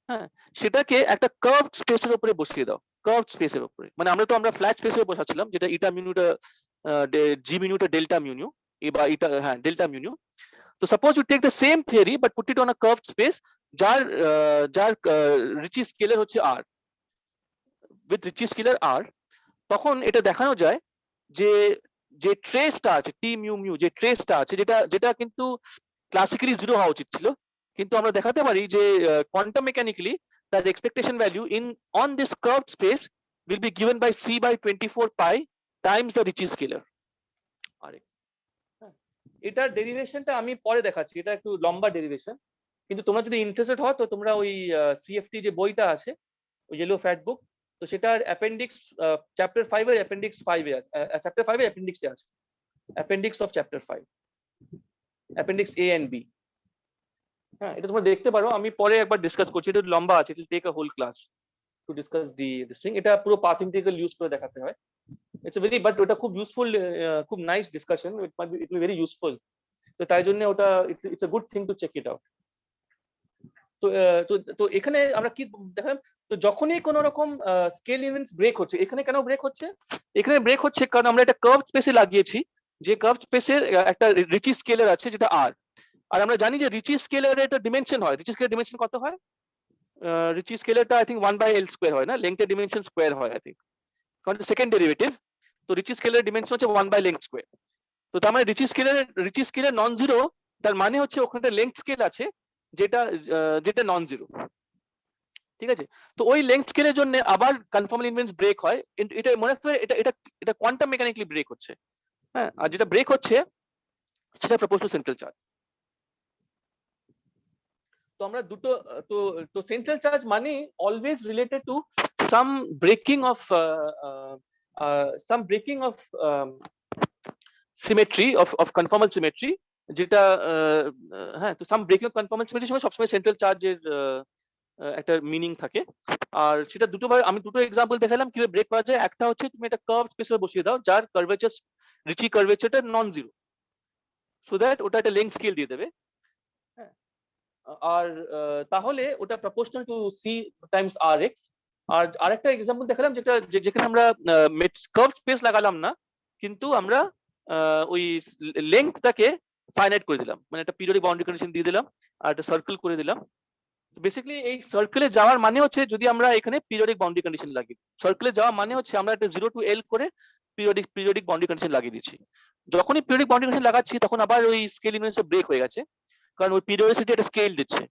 হ্যাঁ, সেটাকে একটা কার্ভড স্পেসের উপরে বসিয়ে দাও, কার্ভড স্পেসের উপরে। মানে আমরা ফ্ল্যাট স্পেসে বসাচ্ছিলাম, যেটা ইটা মিউটা জি মিউটা ডেল্টা মিউ, বা ইটা, হ্যাঁ, ডেল্টা মিউ। তো suppose you take the same theory but put it on a curved space, যার রিচি স্কেলার হচ্ছে R, with Ricci scalar R, তখন এটা দেখানো যায় যে যে ট্রেসটা আছে টি মিউ মিউ, যে ট্রেসটা আছে, যেটা কিন্তু ক্লাসিক্যালি 0 হওয়া উচিত ছিল, কিন্তু আমরা দেখাতে পারি যে কোয়ান্টাম মেকানিক্যালি তার expectation value on this curved space will be given by c by 24 pi times the Ricci scalar rx। এটার ডেরিভেশনটা আমি পরে দেখাচ্ছি, এটা একটু লম্বা ডেরিভেশন, কিন্তু তোমরা যদি ইন্টারেস্টেড হও তো তোমরা ওই সিএফটি যে বইটা আছে, ওই ইয়েলো ফ্যাট বুক, তো সেটার অ্যাপেন্ডিক্স চ্যাপ্টার 5 এর অ্যাপেন্ডিক্স 5 এ আছে, চ্যাপ্টার 5 এর অ্যাপেন্ডিক্সে আছে, appendix of chapter 5, appendix A and B. হ্যাঁ, এটা তোমরা দেখতে পারো, আমি পরে একবার ডিসকাস করছি, এটা লম্বা আছে, it will take a whole class to discuss this thing. এটা পুরো পাথ ইন্টিগ্রাল ইউজ করে দেখাতে হয়, ইটস ভেরি, বাট ওটা খুব ইউজফুল, খুব nice discussion, it will very useful. তো তাই জন্য ওটা it's a good thing to check it out. তো তো এখানে আমরা কি দেখলাম, তো যখনই কোনো রকম স্কেল ইনভেরিয়েন্স ব্রেক হচ্ছে, এখানে কেন ব্রেক হচ্ছে, এখানে ব্রেক হচ্ছে কারণ আমরা একটা কার্ভ স্পেসে লাগিয়েছি, যে কার্ভ স্পেসের একটা রিচি স্কেলার আছে যেটা আর, আর আমরা জানি যে রিচি স্কেলারের একটা ডিমেনশন হয়, রিচি স্কেলার ডিমেনশন কত হয়, রিচি স্কেলারটা আই থিঙ্ক 1/L স্কয়ার হয় না, লেংথের ডিমেনশন স্কয়ার হয় আই থিঙ্ক, কারণ সেকেন্ড ডেরিভেটিভ। তো রিচি স্কেলারের ডিমেনশন হচ্ছে 1/length স্কয়ার। তো তার মানে রিচি স্কেলার নন জিরো, তার মানে হচ্ছে ওখানে লেংথ স্কেল আছে যেটা নন জিরো। ঠিক আছে, তো ওই লেংথ স্কেলের জন্য আবার কনফর্মাল ইনভেরিয়েন্স ব্রেক হয়, এটা মনে রাখতে হবে, এটা কোয়ান্টাম মেকানিক্যালি ব্রেক হচ্ছে। হ্যাঁ, আর যেটা ব্রেক হচ্ছে সেটা প্রপোর্শনাল সেন্ট্রাল চার্জ। তো আমরা দুটো, তো তো সেন্ট্রাল চার্জ মানে always related to some breaking of symmetry of conformal symmetry, যেটা হ্যাঁ, তো সাম ব্রেকিং অফ কনফর্মাল সিমেট্রির সময় সবসময় সেন্ট্রাল চার্জের একটা মিনিং থাকে। আর সেটা আমি দুটো এক্সাম্পল দেখালাম কিভাবে ব্রেক করা যায়। একটা হচ্ছে তুমি একটা কার্ভ স্পেসে বসিয়ে দাও যার কার্ভেচার, রিচি কার্ভেচারটা নন জিরো, সো দ্যাট ওটা একটা লেংথ স্কেল দিয়ে দেবে। হ্যাঁ, আর তাহলে ওটা proportional to C times R x. আর আরেকটা এক্সাম্পল দেখালাম যেখানে আমরা কার্ভ স্পেস লাগালাম না, কিন্তু আমরা ওই লেংথটাকে ফাইনাইট করে দিলাম, মানে একটা পিরিয়ডিক বাউন্ডারি কন্ডিশন দিয়ে দিলাম আর একটা সার্কেল করে দিলাম। বেসিক্যালি এই সার্কেলে যাওয়ার মানে হচ্ছে, যদি আমরা এখানে পিরিয়ডিক বাউন্ডারি কন্ডিশন লাগিয়ে, সার্কেলে যাওয়া মানে হচ্ছে আমরা একটা 0 to L করে পিরিয়ডিক বাউন্ডারি কন্ডিশন লাগিয়ে দিচ্ছি। যখনই পিরিয়ডিক বাউন্ডারি কন্ডিশন লাগাচ্ছি তখন আবার ওই স্কেল ইনভেরিয়েন্স ব্রেক হয়ে গেছে, কারণ ওই পিরিয়ডিসিটি একটা স্কেল দিচ্ছে।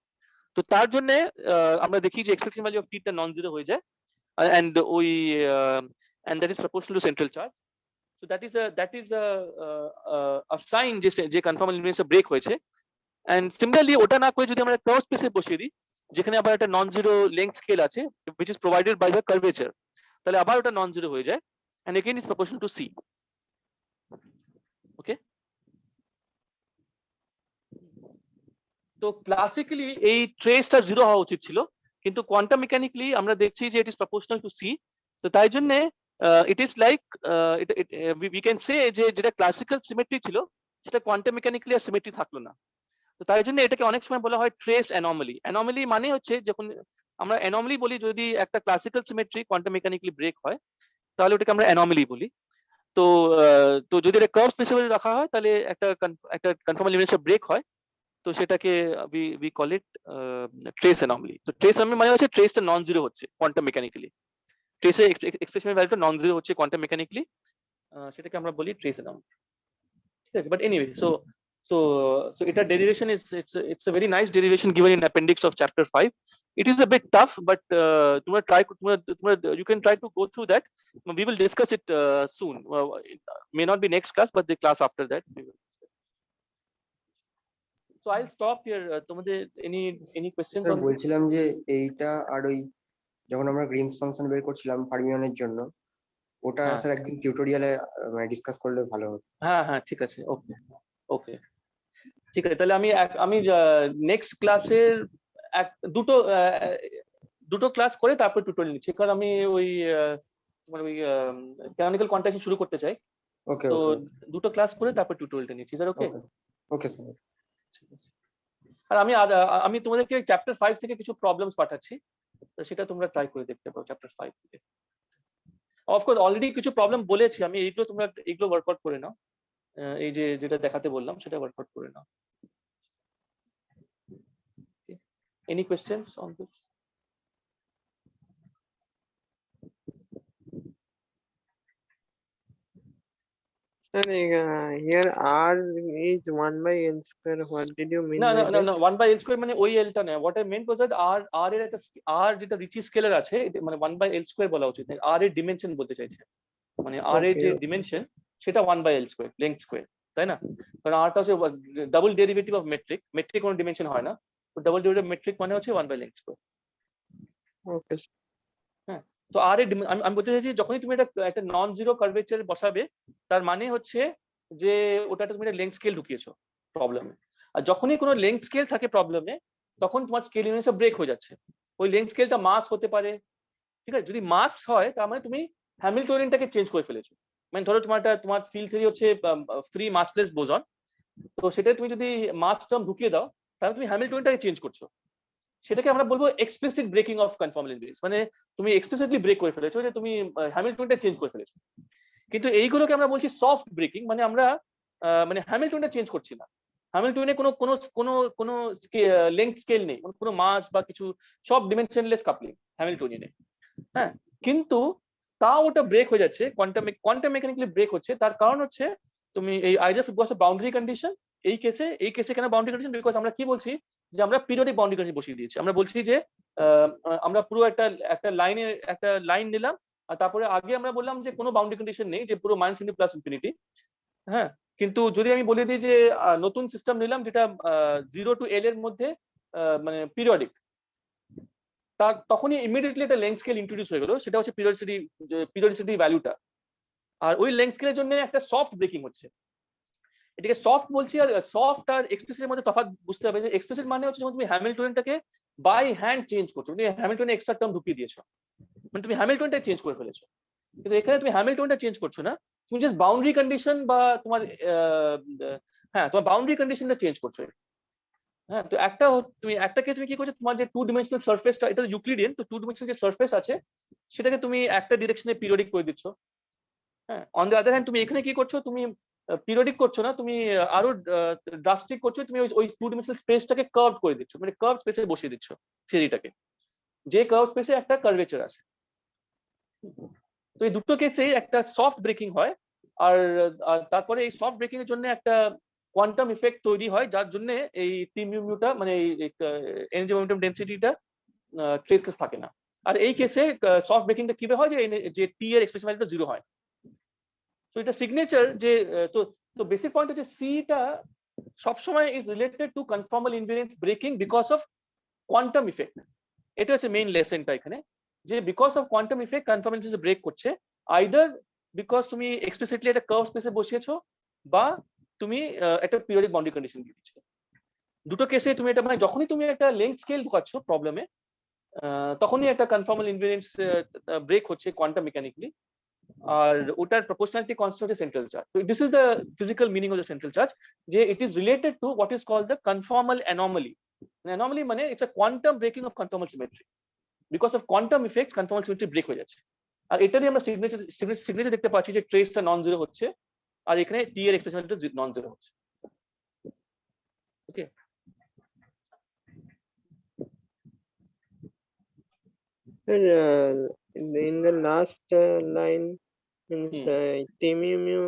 তো তার জন্য আমরা দেখি যে এক্সপেকটেশন ভ্যালু অফ টিটা নন জিরো হয়ে যায়, and that is proportional to central charge. So that is a sign যে কনফর্মাল ইনভারিয়েন্স ব্রেক হয়েছে। And similarly ওটা না করে যদি আমরা কার্ভ স্পেসে বসিয়ে দিই, যেখানে আবার একটা নন জিরো লেংথ স্কেল আছে which is provided by the curvature, তাহলে আবার ওটা নন জিরো হয়ে যায়, and again is proportional to C. Okay, তো ক্লাসিক্যালি এই ট্রেসটা জিরো হওয়া উচিত ছিল, কিন্তু কোয়ান্টাম মেকানিক্যালি আমরা দেখছি যে it is proportional to c. তো তাই জন্য it is like we can say যে যেটা ক্লাসিক্যাল সিমেট্রি ছিল সেটা কোয়ান্টাম মেকানিক্যালি আর সিমেট্রি থাকলো না। তো তাই জন্য এটাকে অনেক সময় বলা হয় ট্রেস অ্যানোমালি। অ্যানোমালি মানে হচ্ছে যখন আমরা অ্যানোমালি বলি যদি একটা classical symmetry quantum mechanically break হয়, তাহলে ওটাকে আমরা অ্যানোমালি বলি। তো তো যদি এটা কার্ভ স্পেসে রাখা হয় তাহলে একটা কনফর্মাল ইনভারিয়েন্স ব্রেক হয়, তো সেটাকে we call it trace anomaly. তো trace anomaly মানে হচ্ছে ট্রেসটা নন জিরো হচ্ছে কোয়ান্টাম মেকানিক্যালি, ট্রেসের এক্সপ্রেশনের ভ্যালুটা নন জিরো হচ্ছে কোয়ান্টাম মেকানিক্যালি, সেটাকে আমরা বলি ট্রেস anomaly। ঠিক আছে, বাট এনিওয়ে so এটা derivation is it's a very nice derivation given in appendix of chapter 5. It is a bit tough, but তোমরা you can try to go through that. We will discuss it soon. It may not be next class, but the class after that we will. So I'll stop here. তোমাদের any questions sir on this? বলছিলাম যে এইটা আর ওই যখন আমরা গ্রিনস ফাংশন বের করছিলাম ফার্মিয়নের জন্য, ওটা হ্যাঁ। স্যার একদিন টিউটোরিয়ালে মানে ডিসকাস করলে ভালো হতো। হ্যাঁ ঠিক আছে, ওকে ঠিক আছে। তাহলে আমি নেক্সট ক্লাসের দুটো ক্লাস করে তারপর টিউটোরিয়াল নিচ্ছি, কারণ আমি ওই তোমার ওই ক্যানোনিক্যাল কোয়ান্টাইজেশন শুরু করতে চাই। ওকে তো ওকে দুটো ক্লাস করে তারপর টিউটোরিয়ালটা নিচ্ছি স্যার। ওকে ওকে স্যার। আর আমি তোমাদেরকে চ্যাপ্টার 5 থেকে কিছু প্রবলেমস পাঠাচ্ছি, তো সেটা তোমরা ট্রাই করে দেখতে পারো চ্যাপ্টার 5 থেকে। অফকোর্স অলরেডি কিছু প্রবলেম বলেছি আমি, তোমরা এগুলো ওয়ার্কআউট করে নাও, এই যেটা দেখাতে বললাম সেটা ওয়ার্কআউট করে নাও। Any questions on this? Sir, here R is 1 by L square. What did you mean? No. 1 by L square মানে ওই L টা না। What I meant was that R এর একটা R যেটা রিচি স্কেলার আছে, মানে 1 by L square বলা উচিত, R এর ডিমেনশন বলতে চাইছে, মানে R এর যে ডিমেনশন সেটা 1 by L square length square, তাই না? কারণ R টা হচ্ছে ডাবল ডেরিভেটিভ অফ মেট্রিক কোনো ডিমেনশন হয় না, তো ডাবল ডেরিভেটিভ মেট্রিক মানে হচ্ছে 1 by লেংথ স্কয়ার। ওকে। হ্যাঁ, তো আর এর আমি বলতে চাইছি যখনই তুমি একটা নন জিরো কার্ভেচার বসাবে, তার মানে হচ্ছে যে ওটাতে তুমি একটা লেংথ স্কেল ঢুকিয়েছো প্রবলেমে। আর যখনই কোনো লেংথ স্কেল থাকে প্রবলেমে, তখন তোমার স্কেল ইউনিটটা ব্রেক হয়ে যাচ্ছে। ওই লেংথ স্কেলটা মাস হতে পারে, ঠিক আছে? যদি মাস হয় তার মানে তুমি হ্যামিল্টনিয়ানটাকে চেঞ্জ করে ফেলেছো। মানে ধরো তোমার ফিল্ড থিওরি হচ্ছে ফ্রি মাসলেস বোসন, তো সেটা তুমি যদি মাস টার্ম ঢুকিয়ে দাও তাহলে তুমি হ্যামিল্টনিয়ানটাকে চেঞ্জ করছো। সেটাকে আমরা বলবো এক্সপ্লিসিট ব্রেকিং অফ কনফর্মাল ইনভারিয়েন্স, মানে তুমি এক্সপ্লিসিটলি ব্রেক করে ফেলেছো, যে তুমি হ্যামিল্টনটা চেঞ্জ করে ফেলেছো। কিন্তু এইগুলোকে আমরা বলছি সফট ব্রেকিং, মানে আমরা মানে হ্যামিল্টনটা চেঞ্জ করছি না, হ্যামিল্টনে কোনো কোনো কোনো কোনো লেংথ স্কেল নেই, কোনো মাস বা কিছু, সব ডিমেনশনলেস কাপলিং হ্যামিল্টনিয়ানে। হ্যাঁ, কিন্তু তাও ওটা ব্রেক হয়ে যাচ্ছে, কোয়ান্টাম মেকানিক্যালি ব্রেক হচ্ছে। তার কারণ হচ্ছে তুমি এই আইডিয়া ফুটবল বাউন্ডারি কন্ডিশন। এই কেসে কেন বাউন্ডারি কন্ডিশন? বিকজ আমরা কি বলছি যে আমরা পিরিয়ডিক বাউন্ডারি কন্ডিশন বসিয়ে দিয়েছি। আমরা বলছি যে আমরা পুরো একটা লাইন নিলাম, আর তারপরে আগে আমরা বললাম যে কোনো বাউন্ডারি কন্ডিশন নেই, যে পুরো মাইনাস ইনফিনিটি প্লাস ইনফিনিটি। হ্যাঁ, কিন্তু যদি আমি বলে দিই যে নতুন সিস্টেম নিলাম যেটা 0 to L এর মধ্যে মানে পিরিয়ডিক, তার তখনই ইমিডিয়েটলি একটা লেংথ স্কেল ইন্ট্রোডিউস হয়ে গেল, সেটা হচ্ছে পিরিয়ডিসিটি ভ্যালুটা। আর ওই লেংথ স্কেলের জন্য একটা সফট ব্রেকিং হচ্ছে। এটাকে সফট বলছি, আর সফট আর এক্সপ্লিসিটের মধ্যে তফাৎ বুঝতে হবে। যে এক্সপ্লিসিট মানে হচ্ছে যখন তুমি হ্যামিল্টনিয়ানটাকে বাই হ্যান্ড চেঞ্জ করছো, তুমি হ্যামিল্টনে এক্সট্রা টার্ম ঢুকিয়ে দিয়েছো, মানে তুমি হ্যামিল্টনটা চেঞ্জ করে ফেলেছো। কিন্তু এখানে তুমি হ্যামিল্টনটা চেঞ্জ করছো না, তুমি জাস্ট বাউন্ডারি কন্ডিশন বা তোমার তোমার বাউন্ডারি কন্ডিশনটা চেঞ্জ করছো। হ্যাঁ, তো একটাকে তুমি কি করছো, তোমার যে 2 ডিমেনশনাল সারফেসটা, এটা ইউক্লিডিয়ান, তো 2 ডিমেনশনাল যে সারফেস আছে সেটাকে তুমি একটা ডিরেকশনে পিরিয়ডিক করে দিচ্ছ। হ্যাঁ, অন দ্য আদার হ্যান্ড তুমি এখানে কি করছো, তুমি পিরিয়ডিক করছো না, তুমি আরো ড্রাস্টিক করছো, তুমি ওই 2 ডিমেনশনাল স্পেসটাকে কার্ভ করে দিচ্ছ, মানে কার্ভ স্পেসে বসিয়ে দিচ্ছ থিওরিটাকে, যে কার্ভ স্পেসে একটা কার্ভেচার আছে। তো এই দুটো কেসে একটা সফট ব্রেকিং হয়, আর তারপরে এই সফট ব্রেকিং এর জন্য একটা কোয়ান্টাম ইফেক্ট তৈরি হয়, যার জন্য এই টি মিউ মিউটা, মানে এই এনার্জি মোমেন্টাম ডেনসিটিটা ট্রেসলেস থাকে না। আর এই কেসে সফট ব্রেকিংটা কিভাবে হয়, যে টি এর এক্সপ্রেশন ভ্যালুটা 0 হয়। তো এটা সিগনেচার যে তো তো বেসিক পয়েন্ট হচ্ছে সি টা সবসময় is related to conformal invariance breaking because of quantum effect. এটা হচ্ছে মেইন লেসনটা এখানে, যে because of quantum effect conformal invariance break করছে, আইদার বিকজ তুমি এক্সপ্লিসিটলি একটা কার্ভ স্পেসে বসিয়েছো বা তুমি একটা পিরিয়ডিক বাউন্ডারি কন্ডিশন দিয়ে দিচ্ছ। দুটো কেসে তুমি এটা মানে যখনই তুমি একটা লেন্থ স্কেল ঢুকাচ্ছ প্রবলেমে, তখনই একটা কনফর্মাল ইনভেরিয়েন্স ব্রেক হচ্ছে কোয়ান্টাম মেকানিক্যালি। আর ওটার প্রপোর্শনালিটি কনস্ট্যান্ট হচ্ছে সেন্ট্রাল চার্জ। তো this is the physical meaning of the central charge, যে it is related to what is called the conformal anomaly. Anomaly মানে it's a quantum breaking of conformal symmetry. Because of quantum effect conformal symmetry break হয়ে যাচ্ছে। আর এটারই আমরা সিগনেচার দেখতে পাচ্ছি যে ট্রেসটা নন জিরো হচ্ছে, আর এখানে টি এর এক্সপ্রেশনটা নন জিরো হচ্ছে। ওকে, Sir, in the last line, means T mu mu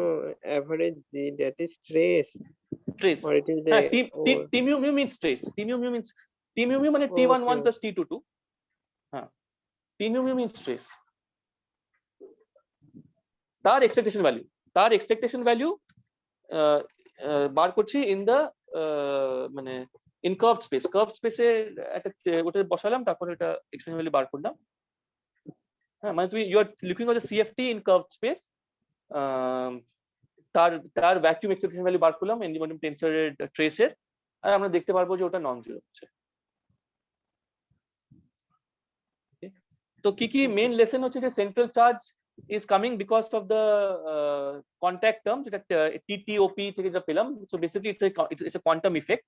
average Z, that is trace, trace, or it is হ্যাঁ, the T mu mu means trace. T mu mu means T mu mu মানে T11 Okay. plus T22। হ্যাঁ, টি মিউ মিউ মিন্স ট্রেস। তার এক্সপেকটেশন ভ্যালু বার করছি ইন দ্য মানে ইন কার্ভ স্পেসে একটা ওটা বসালাম, তারপর এটা এক্সপেকটেশন ভ্যালু বার করলাম। হ্যাঁ, মানে তুমি you are looking at the CFT in curve space, তার ভ্যাকুয়াম এক্সপেকটেশন ভ্যালু বার করলাম ইন্ডিপেন্ডেন্ট টেন্সরের ট্রেসের, আর আমরা দেখতে পারবো যে ওটা নন জিরো হচ্ছে। তো কি কি মেইন লেসন হচ্ছে যে central charge is coming because of the contact term, যেটা TTOP থেকে যা পেলাম। So basically it's a quantum effect,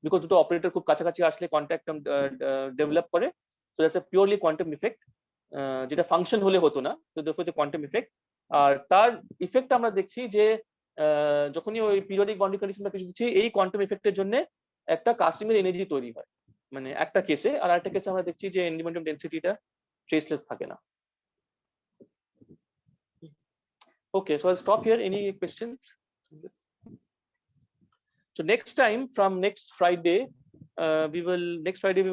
because দুটো অপারেটর খুব কাছাকাছি আসলে কন্ট্যাক্ট টার্ম ডেভেলপ করে। So that's a purely quantum effect, যেটা ফাংশন হলে হতো না। So therefore the quantum effect, আর তার ইফেক্ট আমরা দেখছি যে যখনই ওই পিরিয়ডিক বাউন্ডারি কন্ডিশন বা কিছু দিচ্ছি, এই কোয়ান্টাম ইফেক্টের জন্য একটা কাস্টিং এর এনার্জি তৈরি হয় মানে একটা কেসে, আর একটা কেসে আমরা দেখছি যে ইন্ডিপেন্ডেন্ট ডেন্সিটিটা ট্রেসলেস থাকে না। Okay, so I'll stop here. Any questions? So next time, from next Friday, we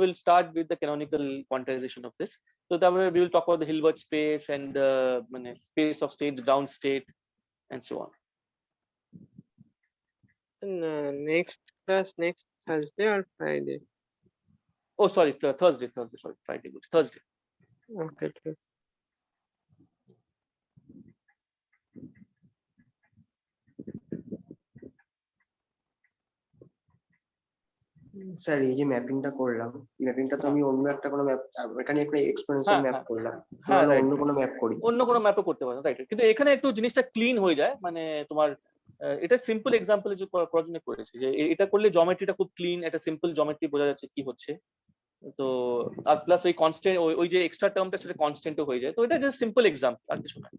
will start with the canonical quantization of this. So that way we will talk about the Hilbert space and the space of states, ground state, and so on. And, next class next Thursday or Friday? Oh, sorry, Thursday. Sorry, Friday. Thursday. Okay, okay. Sir এই যে ম্যাপিংটা করলাম, এই ম্যাপিংটা তো আমি অন্য একটা কোনো ম্যাপ, এখানে একটা এক্সপোনেনশিয়াল ম্যাপ করলাম, হ্যাঁ, তাহলে অন্য কোনো ম্যাপ করি, অন্য কোনো ম্যাপও করতে পারো, রাইট। কিন্তু এখানে একটু জিনিসটা ক্লিন হয়ে যায়, মানে তোমার এটা সিম্পল এক্সাম্পল যে করার জন্য করেছি, যে এটা করলে জিওমেট্রিটা খুব ক্লিন, একটা সিম্পল জিওমেট্রি বোঝা যাচ্ছে কি হচ্ছে। তো আর প্লাস ওই কনস্ট্যান্ট, ওই যে এক্সট্রা টার্মটা সেটা কনস্ট্যান্টও হয়ে যায়। তো এটা জাস্ট সিম্পল এক্সাম্পল, আর কিছু না,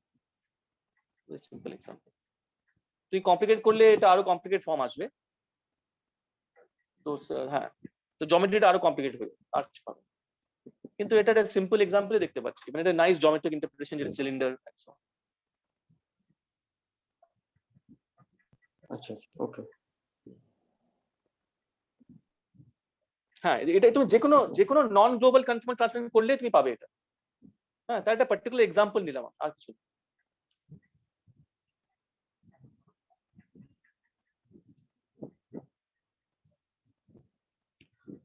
সিম্পল এক্সাম্পল। তুই কমপ্লিকেট করলে এটা আরো কমপ্লিকেট ফর্ম আসবে। তো হ্যাঁ, তো জিওমেট্রিটা আরো কমপ্লিকেট হয়ে যাবে, আর কিছু হবে। কিন্তু এটা একটা সিম্পল এক্সাম্পলে দেখতে পাচ্ছি, মানে এটা নাইস জিওমেট্রিক ইন্টারপ্রিটেশন, যেটা সিলিন্ডার। আচ্ছা ওকে। হ্যাঁ, এটা তুমি যে কোনো নন গ্লোবাল কনফার্ম ট্রান্সফরমেশন করলে তুমি পাবে এটা। হ্যাঁ, তার একটা পার্টিকুলার এক্সাম্পল নিলাম, আর কিছু।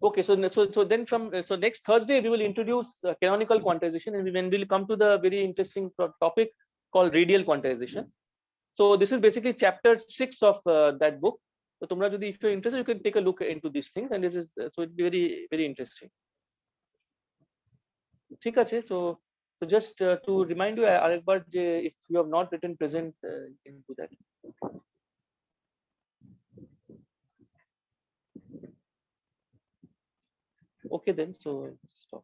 Okay, so next Thursday we will introduce canonical quantization, and then we'll come to the very interesting topic called radial quantization. So this is basically chapter 6 of that book. So tumra jodi, if you're interested, you can take a look into these things, and this is so it'll be very very interesting. ঠিক আছে, so just to remind you arekbar je if you have not written present, you can do that. Okay then, so stop.